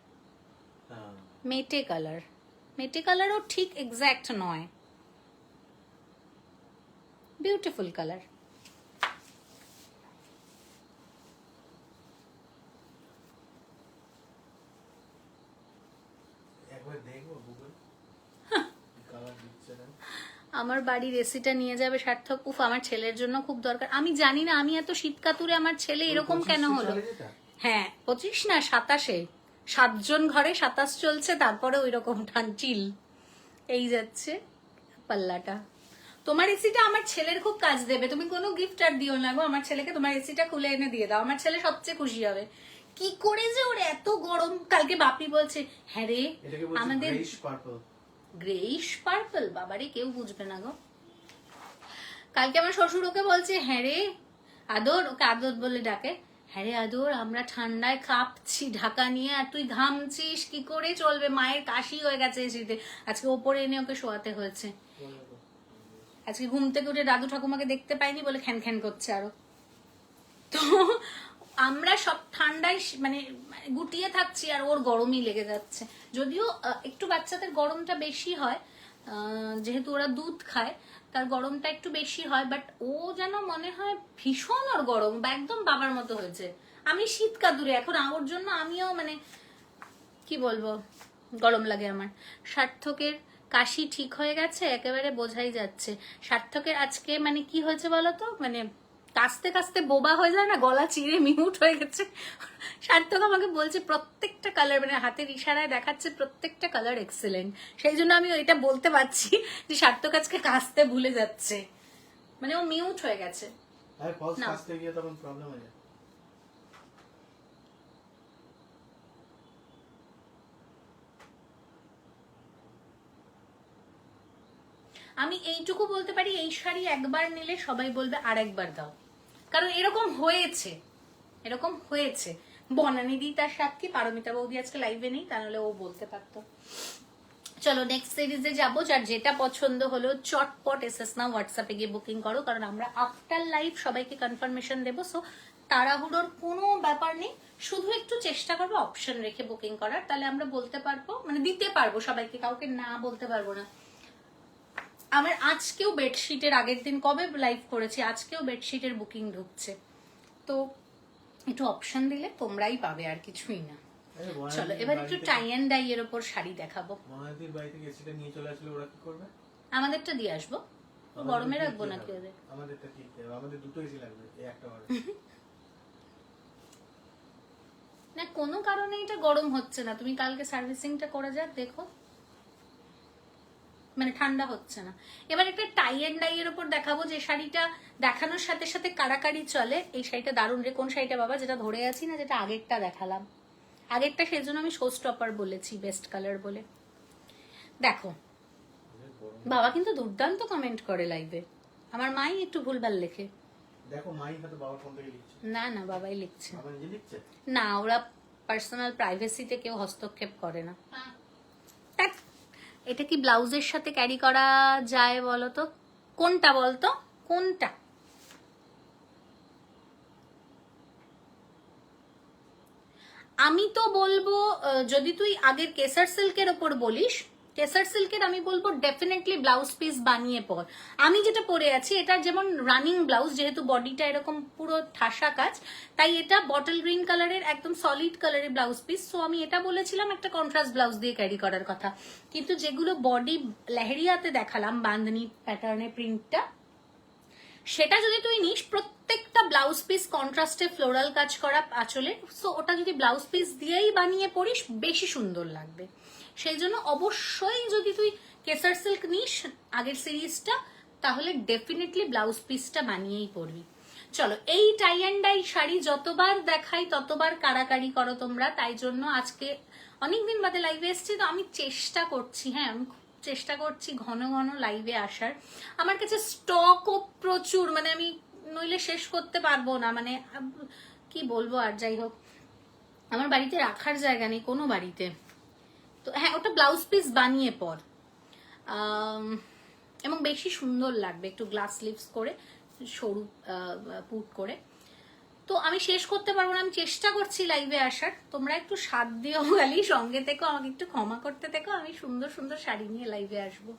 Speaker 1: মেটে কালার। মেটে কালারও ঠিক এক্স্যাক্ট নয়, বিউটিফুল কালার।
Speaker 2: একবার দেখবো গুগল কালার দিচ্ছে না।
Speaker 1: আমার বাড়ির এসিটা নিয়ে যাবে সার্থক। উফ, আমার ছেলের জন্য খুব দরকার। আমি জানি না আমি এত শীতকাতুরে, আমার ছেলে এরকম কেন হলো। হ্যাঁ 25 না 27-এ, 7 জন ঘরে 27 চলছে, তারপরে ওই রকম চিল এই যাচ্ছে পাল্লাটা। তোমার এসিটা আমার ছেলের খুব কাজ দেবে, তুমি কোনো গিফট আর দিও না গো আমার ছেলেকে, তোমার এসিটা খুলে এনে দিয়ে দাও, আমার ছেলে সবচেয়ে খুশি হবে। কি করে যে ওর এত গরম, কালকে বাপি বলছে হ্যাঁ রে আমাদের গ্রেইশ পার্পল, বাবারে কেউ বুঝবে না গো। কালকে আমার শ্বশুর ওকে বলছে হ্যাঁ রে আদর, ওকে আদর বলে ডাকে, হ্যাঁ রে আদর আমরা ঠান্ডায় কাঁপছি ঢাকা নিয়ে, আর তুই ঘামছিস, কি করে চলবে, মায়ের কাশি হয়ে গেছে এসিতে। আজকে ওপরে এনে ওকে শোয়াতে হয়েছে। আজকে ঘুম থেকে উঠে দাদু ঠাকুমাকে দেখতে পাইনি বলে খ্যান খ্যান করছে আরো। তো আমরা সব ঠান্ডায় মানে গুটিয়ে থাকছি, আর ওর গরমই লেগে যাচ্ছে। যদিও একটু বাচ্চাদের গরমটা বেশি হয়, যেহেতু ওরা দুধ খায়, তার গরমটা একটু বেশি হয়, বাট ও যেন মনে হয় ভীষণ ওর গরম, বা একদম বাবার মতো হয়েছে। আমি শীতকাতুরে, এখন ওর জন্য আমিও মানে কি বলবো, গরম লাগে আমার। সার্থকের কাশি ঠিক হয়ে গেছে, একেবারে বোঝাই যাচ্ছে। সার্থকের আজকে মানে কি হয়েছে বলতো, মানে কাশতে কাশতে বোবা হয়ে যায় না, গলা চিরে মিউট হয়ে গেছে। সার্থক আমাকে বলছে প্রত্যেকটা কালার, মানে হাতের ইশারায় দেখাচ্ছে প্রত্যেকটা কালার এক্সেলেন্ট। সেই জন্য আমি ওইটা বলতে পারছি যে সার্থক আজকে কাশতে ভুলে যাচ্ছে, মানে ও মিউট হয়ে গেছে।
Speaker 2: আরে ফলস কাশতে গিয়ে তখন প্রবলেম হয়ে যায়।
Speaker 1: আমি এইটুকু বলতে পারি, এই শাড়ি একবার নিলে সবাই বলবে আর একবার দাও, কারণ এরকম হয়েছে, এরকম হয়েছে। বনানি দি তার সাক্ষী, পারমিতা বৌদি আজকে লাইভে নেই, তাহলে ও বলতে পারতো। চলো নেক্সট সিরিজে যাবো। যার যেটা পছন্দ হলো চটপট এসএস না হোয়াটসঅ্যাপে গিয়ে বুকিং করো, কারণ আমরা আফটার লাইভ সবাইকে কনফার্মেশন দেবো। সো তাড়াহুড়োর কোনো ব্যাপার নেই, শুধু একটু চেষ্টা করবো অপশন রেখে বুকিং করার, তাহলে আমরা বলতে পারবো, মানে দিতে পারবো সবাইকে, কাউকে না বলতে পারবো না। আমার আজকেও বেডশিটের, আগের দিন কবে লাইভ করেছি, আজকেও বেডশিটের বুকিং ঢুকছে, তো একটু অপশন দিলে তোমরাই পাবে, আর কিছুই না। চলো এবার একটু টাই অ্যান্ড ডাই এর উপর শাড়ি দেখাবো।
Speaker 2: মহাদির বাড়ি থেকে এসিটা নিয়ে চলে আসলে ওরা কি করবে?
Speaker 1: আমাদেরটা দিয়ে আসবো, গরমে রাখবো নাকি ওদের?
Speaker 2: আমাদেরটা ঠিক আছে, আমাদের দুটো এসি লাগবে, এই একটা হবে
Speaker 1: না, কোনো কারণে এটা গরম হচ্ছে না, তুমি কালকে সার্ভিসিংটা করে যাক দেখো, মানে ঠান্ডা হচ্ছে না। এবার একটা টাই অ্যান্ড ডাই এর উপর দেখাবো, যে শাড়িটা দেখানোর সাথে সাথে কাড়াকাড়ি চলে। এই শাড়িটা দারুণ রে। কোন শাড়িটা বাবা, যেটা ধরে আছি না, যেটা আগেরটা দেখালাম, আগেরটা, সেই জন্য আমি শো স্টপার বলেছি, বেস্ট কালার বলে। দেখো বাবা কিন্তু দুর্দান্ত কমেন্ট করে লাইভে, আমার মাই একটু ভুলভাল লেখে।
Speaker 2: দেখো মাই হয়তো বাবার ফোন থেকে লিখছে।
Speaker 1: না না, বাবাই লিখছে।
Speaker 2: বাবা নিজে লিখছে
Speaker 1: না, ওরা পার্সোনাল প্রাইভেসিতে কেউ হস্তক্ষেপ করে না। এটা কি ব্লাউজের সাথে ক্যারি করা যায় বলো তো? কোনটা বলতো, কোনটা? আমি তো বলবো যদি তুই আগের কেসার সিল্কের ওপর বলিস কেসার সিল্কের আমি বলবো ডেফিনেটলি ব্লাউজ পিস বানিয়ে পর। আমি যেটা পরে আছি এটার যেমন রানিং ব্লাউজ, যেহেতু বডিটা এরকম পুরো ঠাসা কাজ, তাই এটা বটল গ্রিন কালারের একদম সলিড কালারের ব্লাউজ পিস। সো আমি এটা বলেছিলাম একটা কন্ট্রাস্ট ব্লাউজ দিয়ে ক্যারি করার কথা, কিন্তু যেগুলো বডি লেহেরিয়াতে দেখালাম বাঁধনি প্যাটার্নের প্রিন্টটা, সেটা যদি তুই নিস প্রত্যেকটা ব্লাউজ পিস কন্ট্রাস্টে ফ্লোরাল কাজ করা আঁচলে, সো ওটা যদি ব্লাউজ পিস দিয়েই বানিয়ে পরিস বেশি সুন্দর লাগবে। সেই জন্য অবশ্যই যদি তুই কেসার সিল্ক নিস আগের সিরিজটা, তাহলে ডেফিনেটলি ব্লাউজ পিসটা বানিয়েই পরবি। চলো, এই টাই অ্যান্ড ডাই শাড়ি যতবার দেখাই ততবার কাড়াকাড়ি করো তোমরা, তাই জন্য আজকে অনেকদিন বাদে লাইভে এসেছি, তো আমি চেষ্টা করছি, হ্যাঁ আমি চেষ্টা করছি ঘন ঘন লাইভে আসার। আমার কাছে স্টকও প্রচুর, মানে আমি নইলে শেষ করতে পারবো না, মানে কি বলবো আর, যাই হোক আমার বাড়িতে রাখার জায়গা নেই কোনো বাড়িতে। তো হ্যাঁ, ওটা ব্লাউজ পিস বানিয়ে পর, এবং বেশি সুন্দর লাগবে একটু গ্লাস স্লিভস করে, সরু পুট করে। তো আমি শেষ করতে পারবো না, আমি চেষ্টা করছি লাইভে আসার, তোমরা একটু সাথ দিও, খালি সঙ্গে থেকো, আমাকে একটু ক্ষমা করতে থেকো, আমি সুন্দর সুন্দর শাড়ি নিয়ে লাইভে আসবো।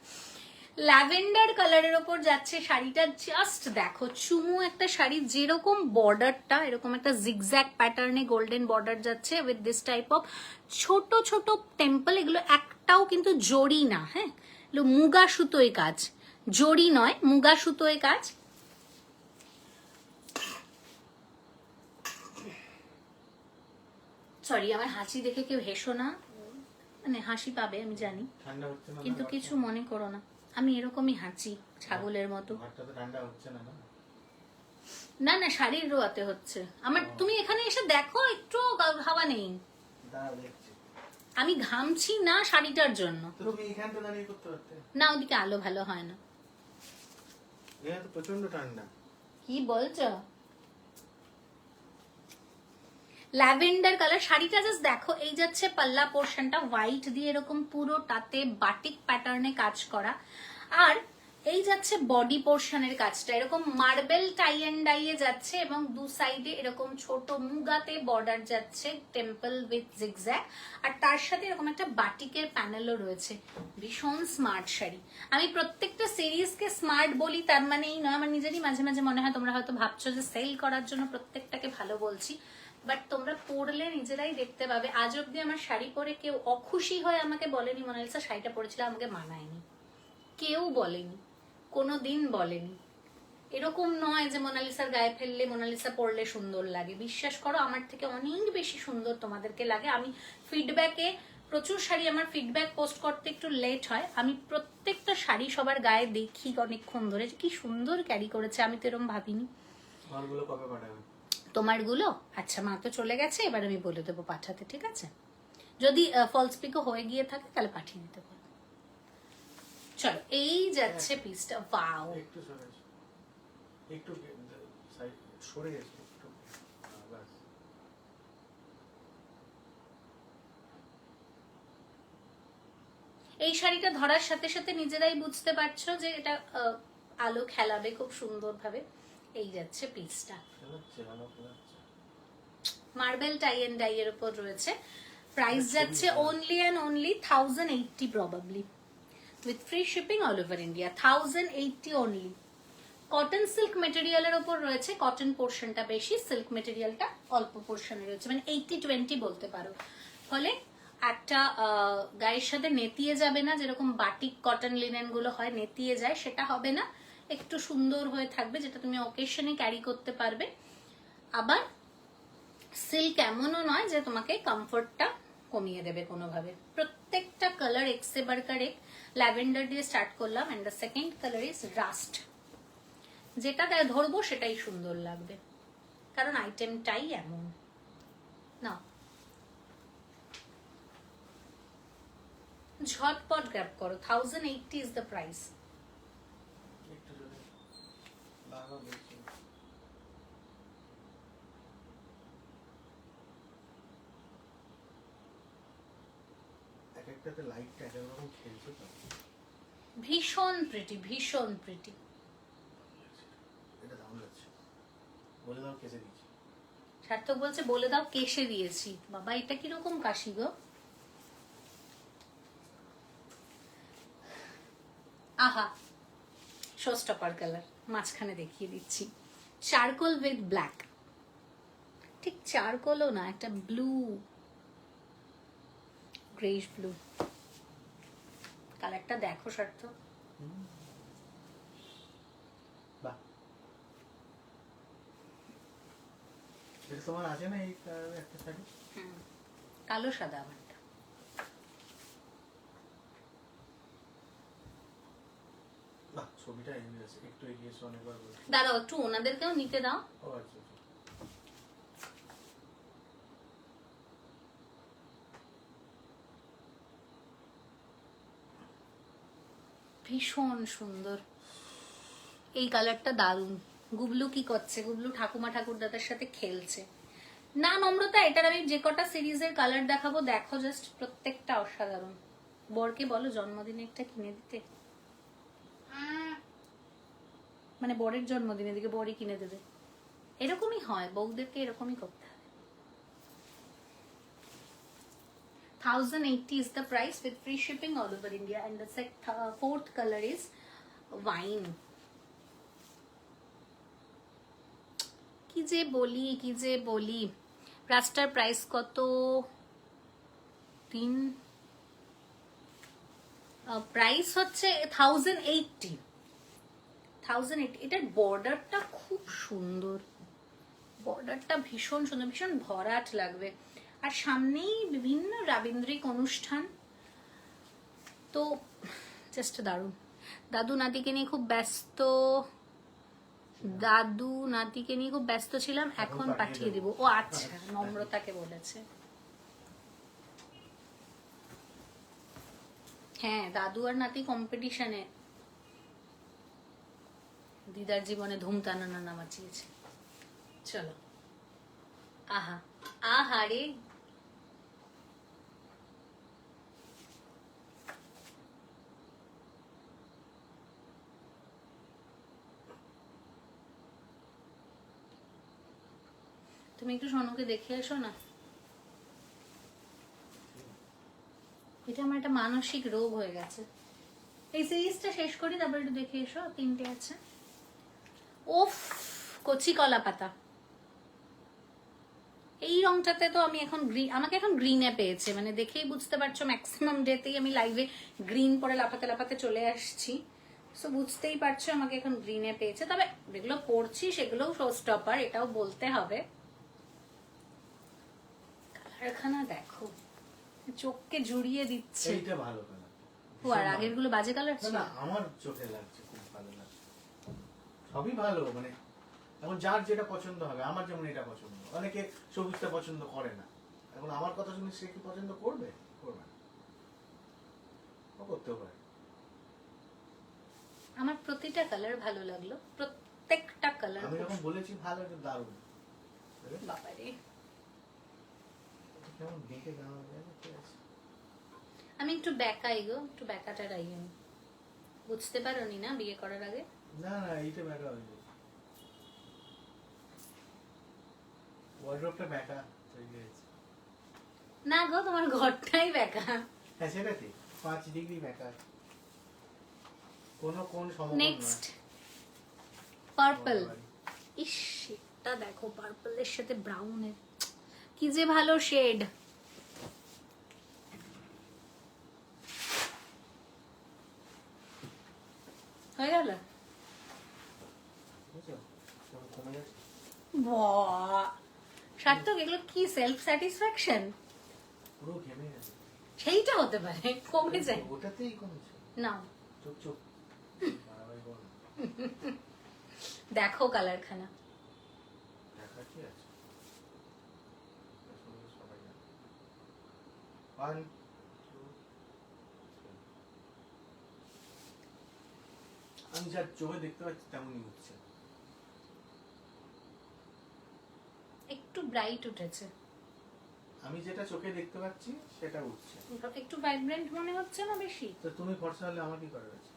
Speaker 1: ল্যাভেন্ডার কালারের ওপর যাচ্ছে শাড়িটা, জাস্ট দেখো চুমু একটা শাড়ি, যেরকম বর্ডারটা এরকম একটা জিগজ্যাগ প্যাটার্নে গোল্ডেন বর্ডার যাচ্ছে উইথ দিস টাইপ অফ ছোট ছোট টেম্পল। এগুলো একটাও কিন্তু জড়ি না, হ্যাঁ এগুলো মুগা সুতোয় কাজ, জড়ি নয় মুগা সুতোয় কাজ। সরি, আমার হাসি দেখে কেউ হেসো না, মানে হাসি পাবে আমি জানি,
Speaker 2: ঠান্ডা হচ্ছে না?
Speaker 1: কিন্তু কিছু মনে করো না, আমি এরকমই হাঁচি ছাগলের মতো।
Speaker 2: ঘরটা তো ঠান্ডা হচ্ছে না?
Speaker 1: না না, শাড়ির রোয়াতে হচ্ছে আমার। তুমি এখানে এসে দেখো, একটু হাওয়া নেই,
Speaker 2: দাঁড়াও দেখছি।
Speaker 1: আমি ঘামছি না শাড়িটার জন্য।
Speaker 2: তো তুমি এখানটা দাঁড়িয়ে করতে পারতে।
Speaker 1: না, ওদিকে আলো ভালো হয় না।
Speaker 2: এখানে তো প্রচন্ড ঠান্ডা।
Speaker 1: কি বলছো? ল্যাভেন্ডার কালার শাড়িটা জাস্ট দেখো, এই যাচ্ছে পাল্লা পোর্শনটা হোয়াইট দিয়ে এরকম পুরোটাতে বাটিক প্যাটার্নে কাজ করা, আর এই যাচ্ছে বডি পোর্শনের কাজটা এরকম মার্বেল টাই এন্ড ডাইয়ে যাচ্ছে, এবং দু সাইডে এরকম ছোট মুগাতে বর্ডার যাচ্ছে টেম্পল উইথ জিগজ্যাগ, আর তার সাথে এরকম একটা বাটিকের প্যানেলও রয়েছে। ভীষণ স্মার্ট শাড়ি। আমি প্রত্যেকটা সিরিজকে স্মার্ট বলি তার মানে এই নয়, আমার নিজেরই মাঝে মাঝে মনে হয় তোমরা হয়তো ভাবছো যে সেল করার জন্য প্রত্যেকটাকে ভালো বলছি, বাট তোমরা পরলে নিজেরাই দেখতে পাবে। আজ অব্দি আমার শাড়ি পরে কেউ অখুশি হয়ে আমাকে বলেনি মোনালিসা শাড়িটা পরেছিল আমাকে মানায়নি, কেউ বলেনি, কোনোদিন বলেনি। এরকম নয় যে মোনালিসার গায়ে ফেললে মোনালিসা পরলে সুন্দর লাগে, বিশ্বাস করো আমার থেকে অনেক বেশি সুন্দর তোমাদেরকে লাগে। আমি ফিডব্যাকে প্রচুর শাড়ি, আমার ফিডব্যাক পোস্ট করতে একটু লেট হয়, আমি প্রত্যেকটা শাড়ি সবার গায়ে দেখি অনেকক্ষণ ধরে কি সুন্দর ক্যারি করেছে, আমি তো এরকম ভাবিনি।
Speaker 2: মালগুলো কবে পাঠাবে?
Speaker 1: তোমারগুলো আচ্ছা, মা তো চলে গেছে, এবার আমি বলে দেবো পাঠাতে, ঠিক আছে? যদি ফলস পিকও হয়ে গিয়ে থাকে তাহলে পাঠিয়ে দিতে পারবো। চলো, এই যাচ্ছে পিসটা, ওয়াও।
Speaker 2: একটু সরে এসো, একটু সাইড সরে এসো একটু, বাস।
Speaker 1: এই শাড়িটা ধরার সাথে সাথে নিজেরাই বুঝতে পারছো যে এটা আলো খেলাবে খুব সুন্দর ভাবে। এই যাচ্ছে পিসটা,
Speaker 2: খেলাচ্ছে, ভালো খেলাচ্ছে।
Speaker 1: মার্বেল টাই এন্ড ডাই এর উপর রয়েছে। প্রাইস যাচ্ছে only and only 1080 probably, with free shipping all over India. 1080 only. Cotton silk মেটেরিয়ালের উপর রয়েছে, কটন পোর্শনটা বেশি, সিল্ক মেটেরিয়ালটা অল্প পোর্শনে রয়েছে, মানে 80-20 বলতে পারো। ফলে একটা গায়ের সাথে নেতিয়ে যাবে না, যেরকম বাটিক কটন লিনেন গুলো হয় নেতিয়ে যায়, সেটা হবে না, একটু সুন্দর হয়ে থাকবে, যেটা তুমি অকেশনে ক্যারি করতে পারবে। আবার সিল্ক এমনও নয় যে তোমাকে কমফোর্টটা কমিয়ে দেবে কোনোভাবে। প্রত্যেকটা কালার এক্সে বারকার এক। ল্যাভেন্ডার দিয়ে স্টার্ট করলাম, and the second colour is rust. যেটা ধরবো সেটাই সুন্দর লাগবে, কারণ আইটেমটাই এমন। না, ঝটপট গ্র্যাব করো, 1080 ইজ দ্য প্রাইস।
Speaker 2: একটু সরে লাগাও দেখছি। এক একটাতে লাইটটা এক এক রকম খেলছে তো।
Speaker 1: ভীষণ প্রিটি, ভীষণ প্রিটি।
Speaker 2: এটা দারুণ লাগছে, বলে দাও কেসে দিয়েছি।
Speaker 1: সার্থক বলছে বলে দাও কেসে দিয়েছি। বাবা, এটা কিরকম কাশি গো? আহা, শোস্টপার কালার, মাঝখানে দেখিয়ে দিচ্ছি। চারকোল উইথ ব্ল্যাক, ঠিক চারকোলও না, একটা ব্লু, গ্রেইশ ব্লু কালারটা দেখো সার্থক।
Speaker 2: বাহ, এটা তোমার আছে না এই একটা শাড়ি?
Speaker 1: কালো সাদা আমারটা।
Speaker 2: বাহ, ছবিটা এগিয়ে আছে, একটু এগিয়েছে অনেকবার বলছি।
Speaker 1: দাঁড়াও একটু ওনাদেরকেও নিতে দাও।
Speaker 2: ও আচ্ছা আচ্ছা।
Speaker 1: ভীষণ সুন্দর এই কালারটা, দারুণ। গুবলু কি করছে? গুবলু ঠাকুমা ঠাকুরদাদের সাথে খেলছে। না নম্রতা, এটার আমি যে কটা সিরিজের কালার দেখাবো দেখো, জাস্ট প্রত্যেকটা অসাধারণ। বরকে বলো জন্মদিনে একটা কিনে দিতে, মানে বরের জন্মদিনে দিকে বরই কিনে দেবে। এরকমই হয়, বউদেরকে এরকমই করতে হবে। 1080 is the price with free shipping all over India, and the fourth color is wine. কি যে বলি রাস্টার প্রাইস কত? প্রাইস হচ্ছে 1080। এটার বর্ডারটা খুব সুন্দর, বর্ডারটা ভীষণ সুন্দর, ভীষণ ভরাট লাগবে। আর সামনেই বিভিন্ন রাবীন্দ্রিক অনুষ্ঠান, তো জাস্ট দারুণ। দাদু নাতিকে নিয়ে খুব ব্যস্ত ছিলাম, এখন পাঠিয়ে দিব। ও আচ্ছা, নম্রতাকে বলেছে। হ্যাঁ, দাদু আর নাতি কম্পিটিশনে দিদার জীবনে ধুমতানা নানা মাচিয়েছে। চলো, আহা আহা রে, তুমি একটু সোনুকে দেখে এসো না। এটা আমার একটা মানসিক রোগ হয়ে গেছে। এই সিরিজটা শেষ করি, তারপর একটু দেখে এসো, 3টে আছে। ওফ, কচি কলা পাতা। এই রংটাতে তো আমি এখন আমাকে এখন গ্রিনে পেয়েছে, মানে দেখেই বুঝতে পারছো ম্যাক্সিমাম ডেতেই আমি লাইভে গ্রিন পরে লাফাতে লাফাতে চলে আসছি, সো বুঝতেই পারছো আমাকে এখন গ্রিনে পেয়েছে। তবে যেগুলো পড়ছি সেগুলোও শো স্টপার, এটাও বলতে হবে। কালারখানা দেখো, চোখকে জুড়িয়ে দিচ্ছে।
Speaker 2: এইটা ভালো কালার।
Speaker 1: ও, আর আগের গুলো বাজে কালার ছিল?
Speaker 2: না, আমার চোখে লাগছে, খুব ভালো লাগছে। সবই ভালো, মানে এখন যার যেটা পছন্দ হবে। আমার যেমন এটা পছন্দ, অনেকে সবুজটা পছন্দ করে না। এখন আমার কথা শুনে সে কি পছন্দ করবে? করবে না, ও করতেও পারে।
Speaker 1: আমার প্রতিটা কালার ভালো লাগলো, প্রত্যেকটা কালার।
Speaker 2: আমি যখন বলেছি ভালো, এটা দারুণ।
Speaker 1: বাবারে,
Speaker 2: কেমন দেখে গাওয়া যায় না, ঠিক আছে।
Speaker 1: আমি একটু ব্যাকাই গো, একটু ব্যাকাটা রাই আমি। বুঝতে পারোনি না বিয়ে করার আগে?
Speaker 2: না না, এইটা ব্যাকা হয়ে যায়, ওয়ার্ড্রপটা ব্যাকা হয়ে গেছে।
Speaker 1: না গো, তোমার ঘরটাই ব্যাকা।
Speaker 2: হ্যাঁ, সেটা ঠিক, 5 ডিগ্রি ব্যাকা। কোন সমস্যা
Speaker 1: নেক্সট পার্পল। ইস, এটা দেখো, পার্পলের সাথে ব্রাউনের কি যে ভালো শেড। হয়ে গেল। বাহ, সার্থক, এগুলো কি সেলফ স্যাটিসফ্যাকশন?
Speaker 2: পুরো ঘেমে গেছে।
Speaker 1: সেইটা হতে পারে, কমে যায়।
Speaker 2: ওটাতেই কমেছে
Speaker 1: না,
Speaker 2: চুপ চুপ, বাড়াবাড়ি বল না।
Speaker 1: দেখো কালারখানা।
Speaker 2: দেখা কি আছে, আসলে সবাই জানে। 1 2 আমি যা চোখে দেখতে পাচ্ছি তেমনই উঠছে।
Speaker 1: একটু ব্রাইট উঠেছে।
Speaker 2: আমি যেটা চোখে দেখতে পাচ্ছি সেটা উঠছে।
Speaker 1: একটু ভাইব্রেন্ট মনে হচ্ছে না বেশি?
Speaker 2: তো তুমি ফর্সা হলে আমার কি করার আছে?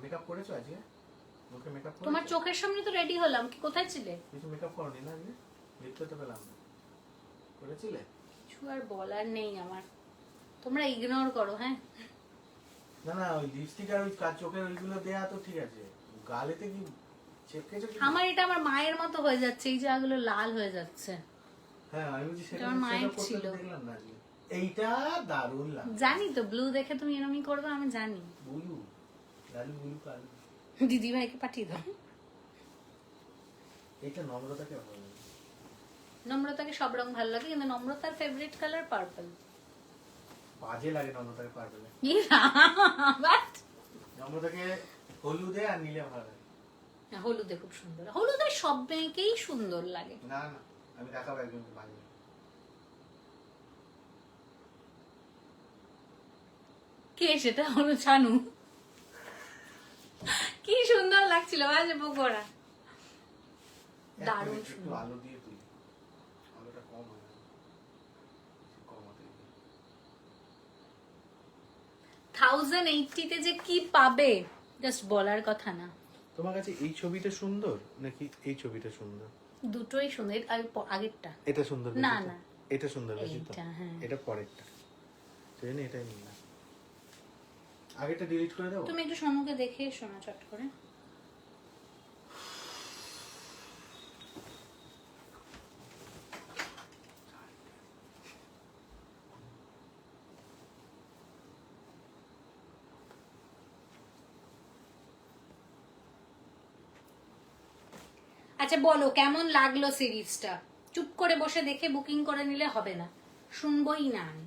Speaker 2: মেকআপ করেছো আজকে? মুখে মেকআপ করেছো?
Speaker 1: তোমার চোখের সামনে তো রেডি হলাম, কি কোথায় ছিলে?
Speaker 2: কিছু মেকআপ করনি না আজকে? দেখতে তো পেলাম না। করেছিলে?
Speaker 1: কিছু আর বলার নেই আমার, তোমরা ইগনোর করো। হ্যাঁ,
Speaker 2: না না, ওই লিপস্টিক আর ওই চোখের ওইগুলো দেয়া তো ঠিক আছে, গালেতে কি চেপকেছে কি?
Speaker 1: আমার এটা আমার মায়ের মতো হয়ে যাচ্ছে, এই জায়গাগুলো লাল হয়ে যাচ্ছে।
Speaker 2: হ্যাঁ আমি বলছি সেটা
Speaker 1: এটা আমার মায়ের
Speaker 2: সেটা করতে
Speaker 1: ছিল।
Speaker 2: দেখলাম না আজকে। এইটা দারুণ লাগে।
Speaker 1: জানি তো, ব্লু দেখে তুমি এরমই করবে, আমি জানি।
Speaker 2: বুলু, লালু বুলু কালু।
Speaker 1: দিদি ভাইকে পাঠিয়ে দাও।
Speaker 2: এটা নম্রতাকে ভালো লাগে।
Speaker 1: নম্রতাকে সব রং ভালো লাগে, কিন্তু নম্রতার ফেভারিট কালার পার্পল।
Speaker 2: বাজে লাগে নম্রতাকে পারবে।
Speaker 1: বাট
Speaker 2: নম্রতাকে হলুদে আর নীলে ভালো লাগে।
Speaker 1: হলুদে খুব সুন্দর, হলুদে সব মেয়েকেই সুন্দর লাগে।
Speaker 2: না না, আমি দেখাবো একজনকে বাজে।
Speaker 1: কে সেটা? হলো ছানু। কি সুন্দর লাগছিল বাজে পকোড়া, দারুণ
Speaker 2: একটু
Speaker 1: সুন্দর।
Speaker 2: আলু দিয়ে তুলি, আলুটা কম হয় না, কমাতে দিই।
Speaker 1: 1080 তে যে কি পাবে জাস্ট বলার কথা না।
Speaker 2: তোমার কাছে এই ছবিটা সুন্দর নাকি এই ছবিটা সুন্দর?
Speaker 1: দুটোই সুন্দর, আর আগেরটা
Speaker 2: এটা সুন্দর
Speaker 1: না,
Speaker 2: বেশি তো?
Speaker 1: না।
Speaker 2: এটা সুন্দর বেশি তো?
Speaker 1: এইটা, হ্যাঁ।
Speaker 2: এটা পরেরটা, সেই জন্য এটাই নিলাম। আগেরটা ডিলিট করে দেবো।
Speaker 1: তুমি একটু সোনুকে দেখে এসো না চট করে। আচ্ছা বলো কেমন লাগলো সিরিজটা? চুপ করে বসে দেখে বুকিং করে নিলে হবে না, শুনবই না আমি।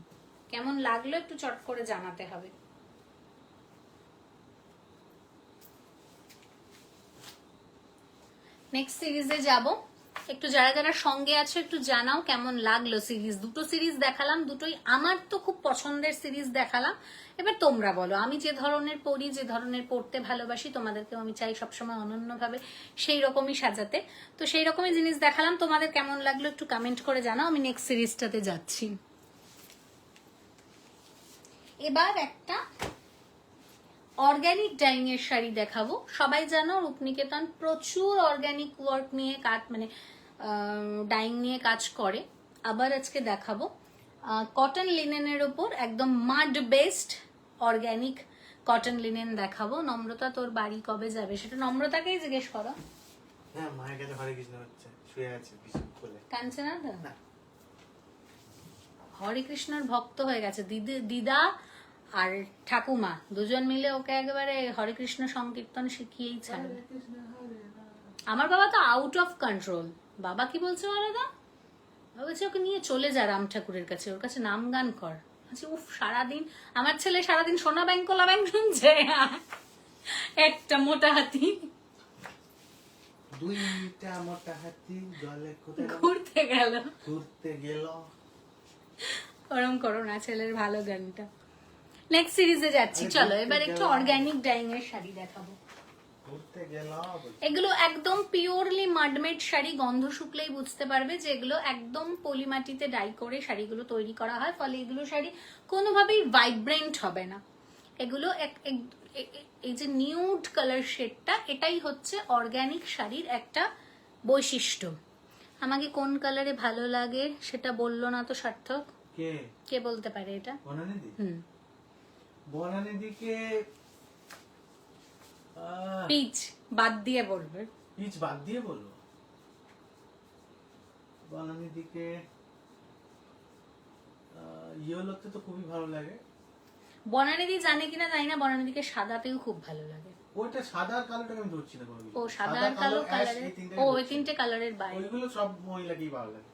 Speaker 1: কেমন লাগলো একটু চট করে জানাতে হবে। নেক্সট সিরিজে যাব, একটু যারা যারা সঙ্গে আছো একটু জানাও কেমন লাগলো সিরিজ। দুটো সিরিজ দেখালাম, দুটোই আমার তো খুব পছন্দের সিরিজ দেখালাম। এবার তোমরা বলো, আমি যে ধরনের পড়ি, যে ধরনের পড়তে ভালোবাসি, তোমাদেরকেও আমি চাই সবসময় অনন্যভাবে সেই রকমই সাজাতে। তো সেই রকমই জিনিস দেখালাম, তোমাদের কেমন লাগলো একটু কমেন্ট করে জানাও। আমি নেক্সট সিরিজটাতে যাচ্ছি। এবার একটা অর্গানিক ডাইং এর শাড়ি দেখাবো। সবাই জানো রূপনিকেতন প্রচুর অর্গানিক ওয়ার্ক নিয়ে কাজ, মানে ডাইং নিয়ে কাজ করে। আবার আজকে দেখাবো কটন লিনেনের ওপর একদম মাড বেসড অর্গানিক কটন লিনেন দেখাবো। নম্রতা তোর বাড়ি কবে যাবে সেটা নম্রতাকেই জিজ্ঞেস করো।
Speaker 2: হ্যাঁ, মায়ের কাছে হরে কৃষ্ণ হচ্ছে, শুয়ে আছে বিছানা খুলে।
Speaker 1: কাঁদছে না তো?
Speaker 2: না।
Speaker 1: হরে কৃষ্ণর ভক্ত হয়ে গেছে। দিদা আর ঠাকুমা দুজন মিলে ওকে একেবারে হরে কৃষ্ণ সংকীর্তন শিখিয়েই ছাড়বে। আমার বাবা তো আউট অফ কন্ট্রোল। বাবা কি বলছে বলো তো? বাবা বলছে ওকে নিয়ে চলে যা রাম ঠাকুরের কাছে, ওর কাছে নাম গান কর। আচ্ছা উফ, সারাদিন আমার ছেলে সারাদিন সোনা ব্যাংক কোলা ব্যাংক শুনছে। একটা মোটা হাতি
Speaker 2: দুইটা মোটা হাতি জলে কোথায়
Speaker 1: ঘুরতে গেল।
Speaker 2: ঘুরতে গেল।
Speaker 1: ওরম করো না, ছেলের ভালো গানটা। নেক্সট সিরিজে যাচ্ছি, চলো এবার একটু অর্গানিক ডাইং এর শাড়ি দেখাবো।
Speaker 2: ঘুরতে গেল।
Speaker 1: এগুলো একদম পিওরলি মাডমেড শাড়ি, গন্ধ শুকলেই বুঝতে পারবে যে এগুলো একদম পলিমাটিতে ডাই করে শাড়িগুলো তৈরি করা হয়, ফলে এগুলো শাড়ি কোনোভাবেই ভাইব্রেন্ট হবে না। এগুলো এই যে নিউড কালার শেডটা, এটাই হচ্ছে অর্গানিক শাড়ির একটা বৈশিষ্ট্য। আমাকে কোন কালারে ভালো লাগে সেটা বললো না তো সার্থক।
Speaker 2: কে
Speaker 1: কে বলতে পারে এটা?
Speaker 2: বনানিদি।
Speaker 1: হুম,
Speaker 2: বনানিদিকে
Speaker 1: পিচ বাদ দিয়ে বলবে।
Speaker 2: পিচ বাদ দিয়ে বলবো। বনানিদিকে ইয়েলোতে তো খুবই ভালো লাগে।
Speaker 1: বনানিদি জানে কিনা জানি না, বনানিদিকে সাদাতেও খুব ভালো লাগে।
Speaker 2: ওইটা সাদা আর কালোটাকে আমি ধরছি না কোনো কিছু।
Speaker 1: ও সাদা আর কালো কালারের, ও ওই তিনটে কালারের বাইরে।
Speaker 2: ওইগুলো সব মহিলাকেই ভালো লাগে,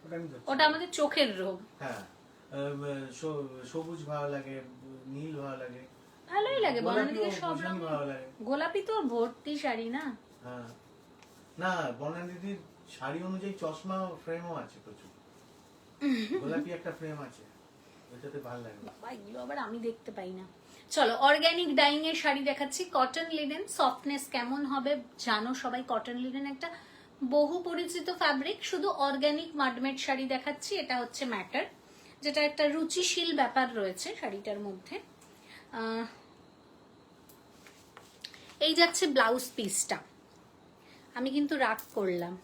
Speaker 2: ওটা আমি ধরছি।
Speaker 1: ওটা আমাদের চোখের রোগ।
Speaker 2: হ্যাঁ, সবুজ ভালো লাগে, নীল ভালো লাগে,
Speaker 1: ভালোই লাগে বনানিদিকে
Speaker 2: গোলাপিও
Speaker 1: সব
Speaker 2: ভীষণ
Speaker 1: রকম।
Speaker 2: ভালো লাগে।
Speaker 1: গোলাপি তো ভর্তি শাড়ি না?
Speaker 2: হ্যাঁ, না বনানিদির শাড়ি অনুযায়ী চশমা ফ্রেমও আছে প্রচুর। গোলাপি একটা ফ্রেম আছে, ওইটাতে ভালো লাগে।
Speaker 1: বাবা এগুলো আবার আমি দেখতে পাই না। চলো অর্গানিক ডাইং এর শাড়ি দেখাচ্ছি। কটন লিনেন, সফটনেস কেমন হবে জানো সবাই। কটন লিনেন একটা বহু পরিচিত ফ্যাব্রিক, শুধু অর্গানিক মাডমেড শাড়ি দেখাচ্ছি। এটা হচ্ছে ম্যাটার, যেটা একটা রুচিশীল ব্যাপার রয়েছে শাড়িটার মধ্যে। এই যাচ্ছে ব্লাউজ পিসটা। আমি কিন্তু রাগ করলাম,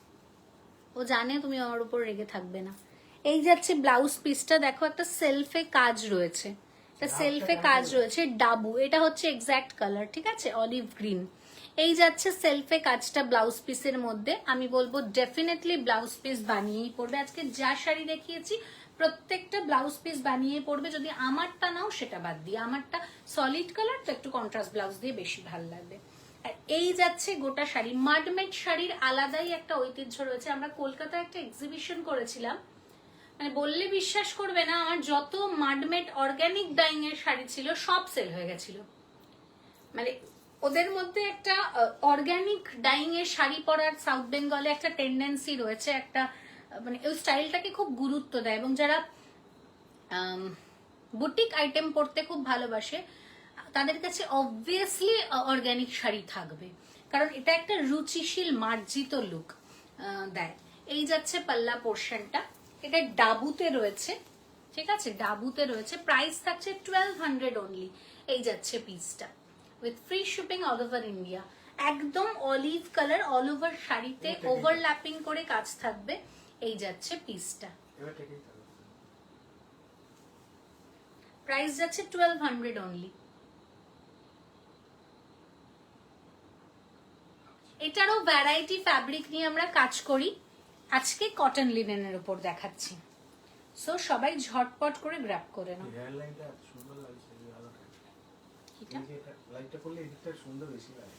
Speaker 1: ও জানে তুমি আমার উপর রেগে থাকবে না। এই যাচ্ছে ব্লাউজ পিসটা, দেখো একটা সেলফে কাজ রয়েছে, এটা সেলফে কাজ রয়েছে, ডাবু, এটা হচ্ছে এক্স্যাক্ট কালার, ঠিক আছে, অলিভ গ্রিন। এই যাচ্ছে সেলফে কাজটা ব্লাউজ পিসের মধ্যে। আমি বলবো ডেফিনেটলি ব্লাউজ পিস বানিয়েই পড়বে। আজকে যা শাড়ি দেখিয়েছি প্রত্যেকটা ব্লাউজ পিস বানিয়ে পড়বে। যদি আমারটা নাও সেটা বাদ দিয়ে, আমারটা সলিড কালার তো একটু কন্ট্রাস্ট ব্লাউজ দিয়ে বেশি ভালো লাগবে। আর এই যাচ্ছে গোটা শাড়ি। মাডমেড শাড়ির আলাদাই একটা ঐতিহ্য রয়েছে। আমরা কলকাতায় একটা এক্সিবিশন করেছিলাম, মানে বললে বিশ্বাস করবে না, আমার যত মাডমেড অর্গানিক ডাইং এর শাড়ি ছিল সব সেল হয়ে গেছিল। মানে ওদের মধ্যে একটা অর্গানিক ডাইং এর শাড়ি পরার সাউথ বেঙ্গলে একটা টেন্ডেন্সি রয়েছে, একটা মানে ওই স্টাইলটাকে খুব গুরুত্ব দেয়, এবং যারা বুটিক আইটেম পরতে খুব ভালোবাসে তাদের কাছে অবভিয়াসলি অর্গানিক শাড়ি থাকবে, কারণ এটা একটা রুচিশীল মার্জিত লুক দেয়। এই যাচ্ছে পাল্লা পোর্শনটা, এটা ডাবুতে রয়েছে, ঠিক আছে, ডাবুতে রয়েছে। প্রাইস থাকছে 1200 অনলি। এই যাচ্ছে পিসটা with free shipping all over India. একদম অলিভ কালার, অল ওভার শাড়িতে ওভারল্যাপিং করে কাজ থাকবে। এই যাচ্ছে পিসটা, প্রাইস যাচ্ছে 1200 অনলি। এটারও ভ্যারাইটি ফ্যাব্রিক নিয়ে আমরা কাজ করি। আজকে কটন লিনেনের উপর দেখাচ্ছি, সো সবাই ঝটপট করে গ্র্যাব করে নাও।
Speaker 2: হেয়ার লাইনটা এত সুন্দর লাগছে, এই আলোটা।
Speaker 1: এটা
Speaker 2: এই যে এটা লাইটটা করলে এদিকটা সুন্দর বেশি লাগে।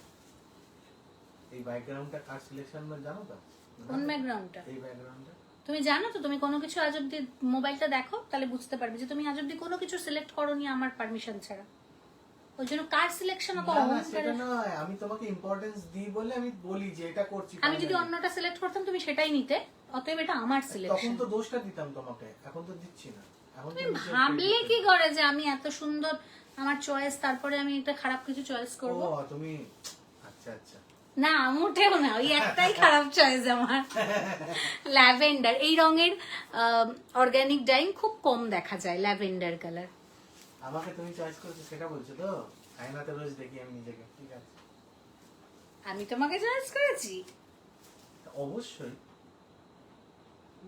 Speaker 2: এই ব্যাকগ্রাউন্ডটা কার সিলেকশন না জানো তো?
Speaker 1: কোন ব্যাকগ্রাউন্ডটা?
Speaker 2: এই ব্যাকগ্রাউন্ডটা
Speaker 1: তুমি জানো তো? তুমি কোনো কিছু আজ অব্দি মোবাইলটা দেখো, তাহলে বুঝতে পারবে যে তুমি আজ অব্দি কোনো কিছু সিলেক্ট করোনি আমার পারমিশন ছাড়া। ওই জন্য কার সিলেকশন অত
Speaker 2: সেটা নয়, আমি তোমাকে ইম্পর্টেন্স দিই বলে আমি বলি যে এটা করছি।
Speaker 1: আমি যদি অন্যটা সিলেক্ট করতাম তুমি সেটাই নিতে, অতএব এটা আমার
Speaker 2: তখন
Speaker 1: সিলেকশন।
Speaker 2: তো দোষটা দিতাম তোমাকে, এখন তো দিচ্ছি না। এখন
Speaker 1: তুমি ভাবলে কি করে যে আমি এত সুন্দর আমার চয়েস, তারপরে আমি এটা খারাপ কিছু চয়েস করব?
Speaker 2: ও তুমি, আচ্ছা আচ্ছা।
Speaker 1: না মোটেও না, ওই একটাই খারাপ চয়েস আমার, ল্যাভেন্ডার। এই রঙের অর্গানিক ডাইং খুব কম দেখা যায়, ল্যাভেন্ডার কালার।
Speaker 2: আমাকে তুমি চয়েস করেছো সেটা বলছো তো? আয়নাতে রোজ দেখি আমি নিজেকে, ঠিক আছে।
Speaker 1: আমি তোমাকে চয়েস করেছি?
Speaker 2: অবশ্যই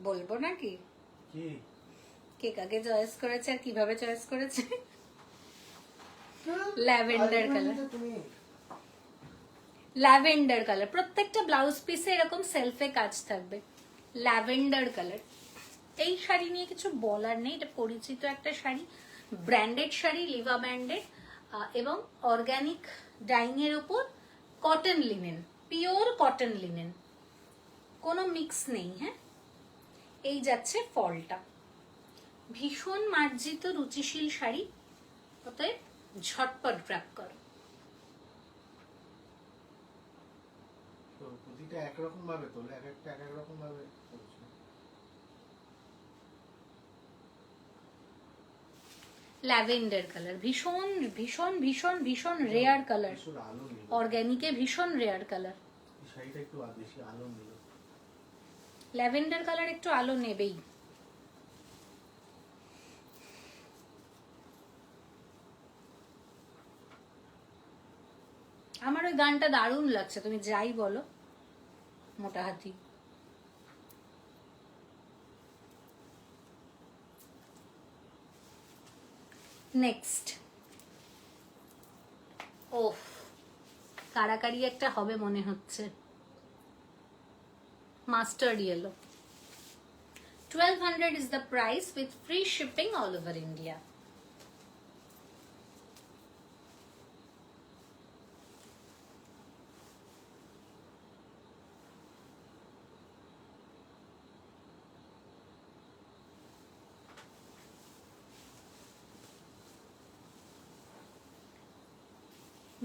Speaker 1: বলবো নাকি
Speaker 2: কি
Speaker 1: কে কাকে চয়েস করেছে আর কিভাবে চয়েস করেছে? ল্যাভেন্ডার কালার,
Speaker 2: তুমি
Speaker 1: ল্যাভেন্ডার কালার। প্রত্যেকটা ব্লাউজ পিসে এরকম সেলফে কাজ থাকবে, ল্যাভেন্ডার কালার। এই শাড়ি নিয়ে কিছু বলার নেই, এটা পরিচিত একটা sari, branded sari, Liva branded, এবং অর্গানিক ডাইং এর উপর cotton linen, pure cotton linen, কোনো মিক্স নেই। হ্যাঁ, এই যাচ্ছে ফলটা, ভীষণ মার্জিত রুচিশীল শাড়ি, অতএব ঝটপট গ্র্যাব করো।
Speaker 2: তো প্রতিটা একরকম ভাবে তোলে, এক একটা এক এক রকম ভাবে করছে।
Speaker 1: ল্যাভেন্ডার কালার, ভীষণ ভীষণ ভীষণ ভীষণ রেয়ার কালার,
Speaker 2: প্রচুর আলো নিল,
Speaker 1: অর্গানিকে ভীষণ রেয়ার কালার।
Speaker 2: এই শাড়িটা একটু বেশি আলো নিল।
Speaker 1: ল্যাভেন্ডার কালার একটু আলো নেবেই। আমার ওই গানটা দারুণ লাগছে, তুমি যাই বলো। মোটা হাতি, নেক্সট। ওহ, কারাকারি একটা হবে মনে হচ্ছে। Mustard yellow, 1200 is the price with free shipping all over India.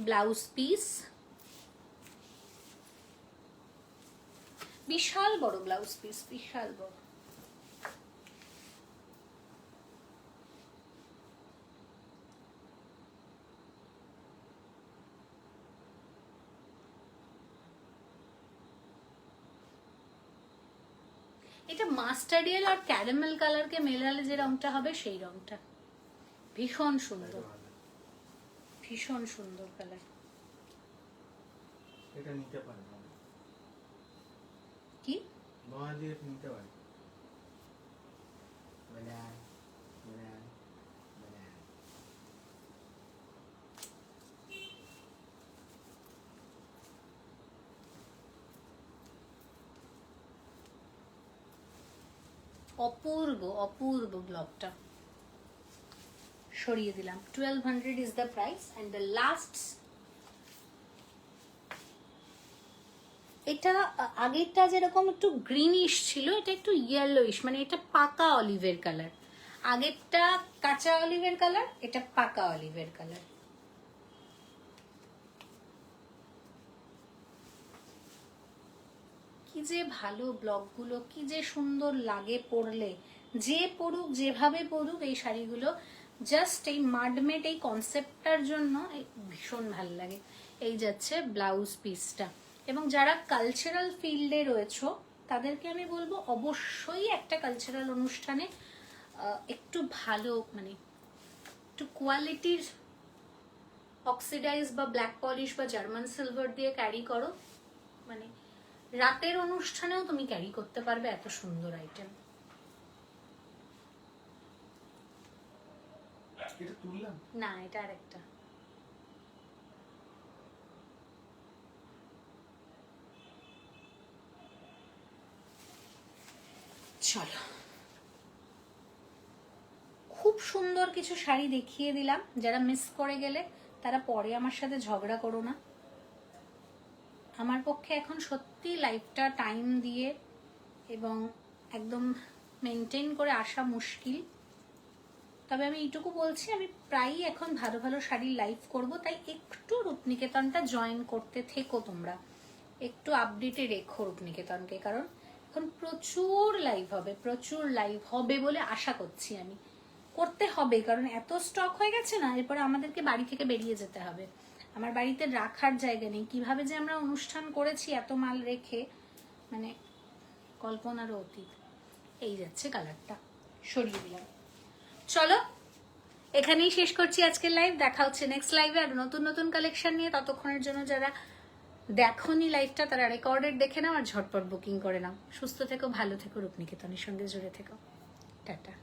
Speaker 1: Blouse piece, বিশাল বড় ব্লাউজ পিস, বিশাল বড়। এটা মাস্টার্ডিয়াল আর ক্যারামেল কালারকে মেলালে যে রংটা হবে সেই রংটা, ভীষণ সুন্দর, ভীষণ সুন্দর কালার।
Speaker 2: এটা নিতে পারে না
Speaker 1: কি
Speaker 2: নয়া দিয়ে নিতে পারে।
Speaker 1: অপূর্ব অপূর্ব ব্লগটা সরিয়ে দিলাম। 1200 is the price and the last. এটা আগেরটা যেরকম একটু গ্রিনিশ ছিল, এটা একটু ইয়েলোইশ, মানে এটা পাকা অলিভের কালার। আগেরটা কাঁচা অলিভের কালার, এটা পাকা অলিভের কালার। কি যে ভালো ব্লগগুলো, কি যে সুন্দর লাগে পরলে। যে পরুক, যেভাবে পরুক, এই শাড়িগুলো জাস্ট এই মাডমেড এই কনসেপ্টটার জন্য ভীষণ ভালো লাগে। এই যাচ্ছে ব্লাউজ পিসটা। এবং যারা কালচারাল ফিল্ডে রয়েছো তাদেরকে আমি বলবো অবশ্যই একটা কালচারাল অনুষ্ঠানে একটু ভালো, মানে একটু কোয়ালিটির অক্সিডাইজ বা ব্ল্যাক পলিশ বা জার্মান সিলভার দিয়ে ক্যারি করো। মানে রাতের অনুষ্ঠানেও তুমি ক্যারি করতে পারবে, এত সুন্দর আইটেম।
Speaker 2: এটা তুললাম
Speaker 1: না, এটা আরেকটা। চলো, খুব সুন্দর কিছু শাড়ি দেখিয়ে দিলাম। যারা মিস করে গেলে তারা পরে আমার সাথে ঝগড়া করো না। আমার পক্ষে এখন সত্যি লাইফটা টাইম দিয়ে এবং একদম মেনটেন করে আসা মুশকিল। তবে আমি এইটুকু বলছি, আমি প্রায়ই এখন ভালো ভালো শাড়ির লাইভ করব, তাই একটু রূপনিকেতনটা জয়েন করতে থেকো তোমরা, একটু আপডেটে রেখো রূপনিকেতনকে। কারণ এখন প্রচুর লাইভ হবে বলে আশা করছি আমি। করতে হবে, কারণ এত স্টক হয়ে গেছে না, এরপরে আমাদেরকে বাড়ি থেকে বেরিয়ে যেতে হবে। আমার বাড়িতে রাখার জায়গা নেই। কিভাবে যে আমরা অনুষ্ঠান করেছি এত মাল রেখে, মানে কল্পনারও অতীত। এই যাচ্ছে কালারটা, সরিয়ে দিলাম। চলো, এখানেই শেষ করছি আজকের লাইভ। দেখা হচ্ছে নেক্সট লাইভে আর নতুন নতুন কালেকশন নিয়ে। ততক্ষণের জন্য যারা দেখোনি লাইভটা তারা রেকর্ডেড দেখে নাও আর ঝটপট বুকিং করে নাও। সুস্থ থেকো, ভালো থেকো, রূপনিকেতনের সঙ্গে জুড়ে থেকো। টাটা।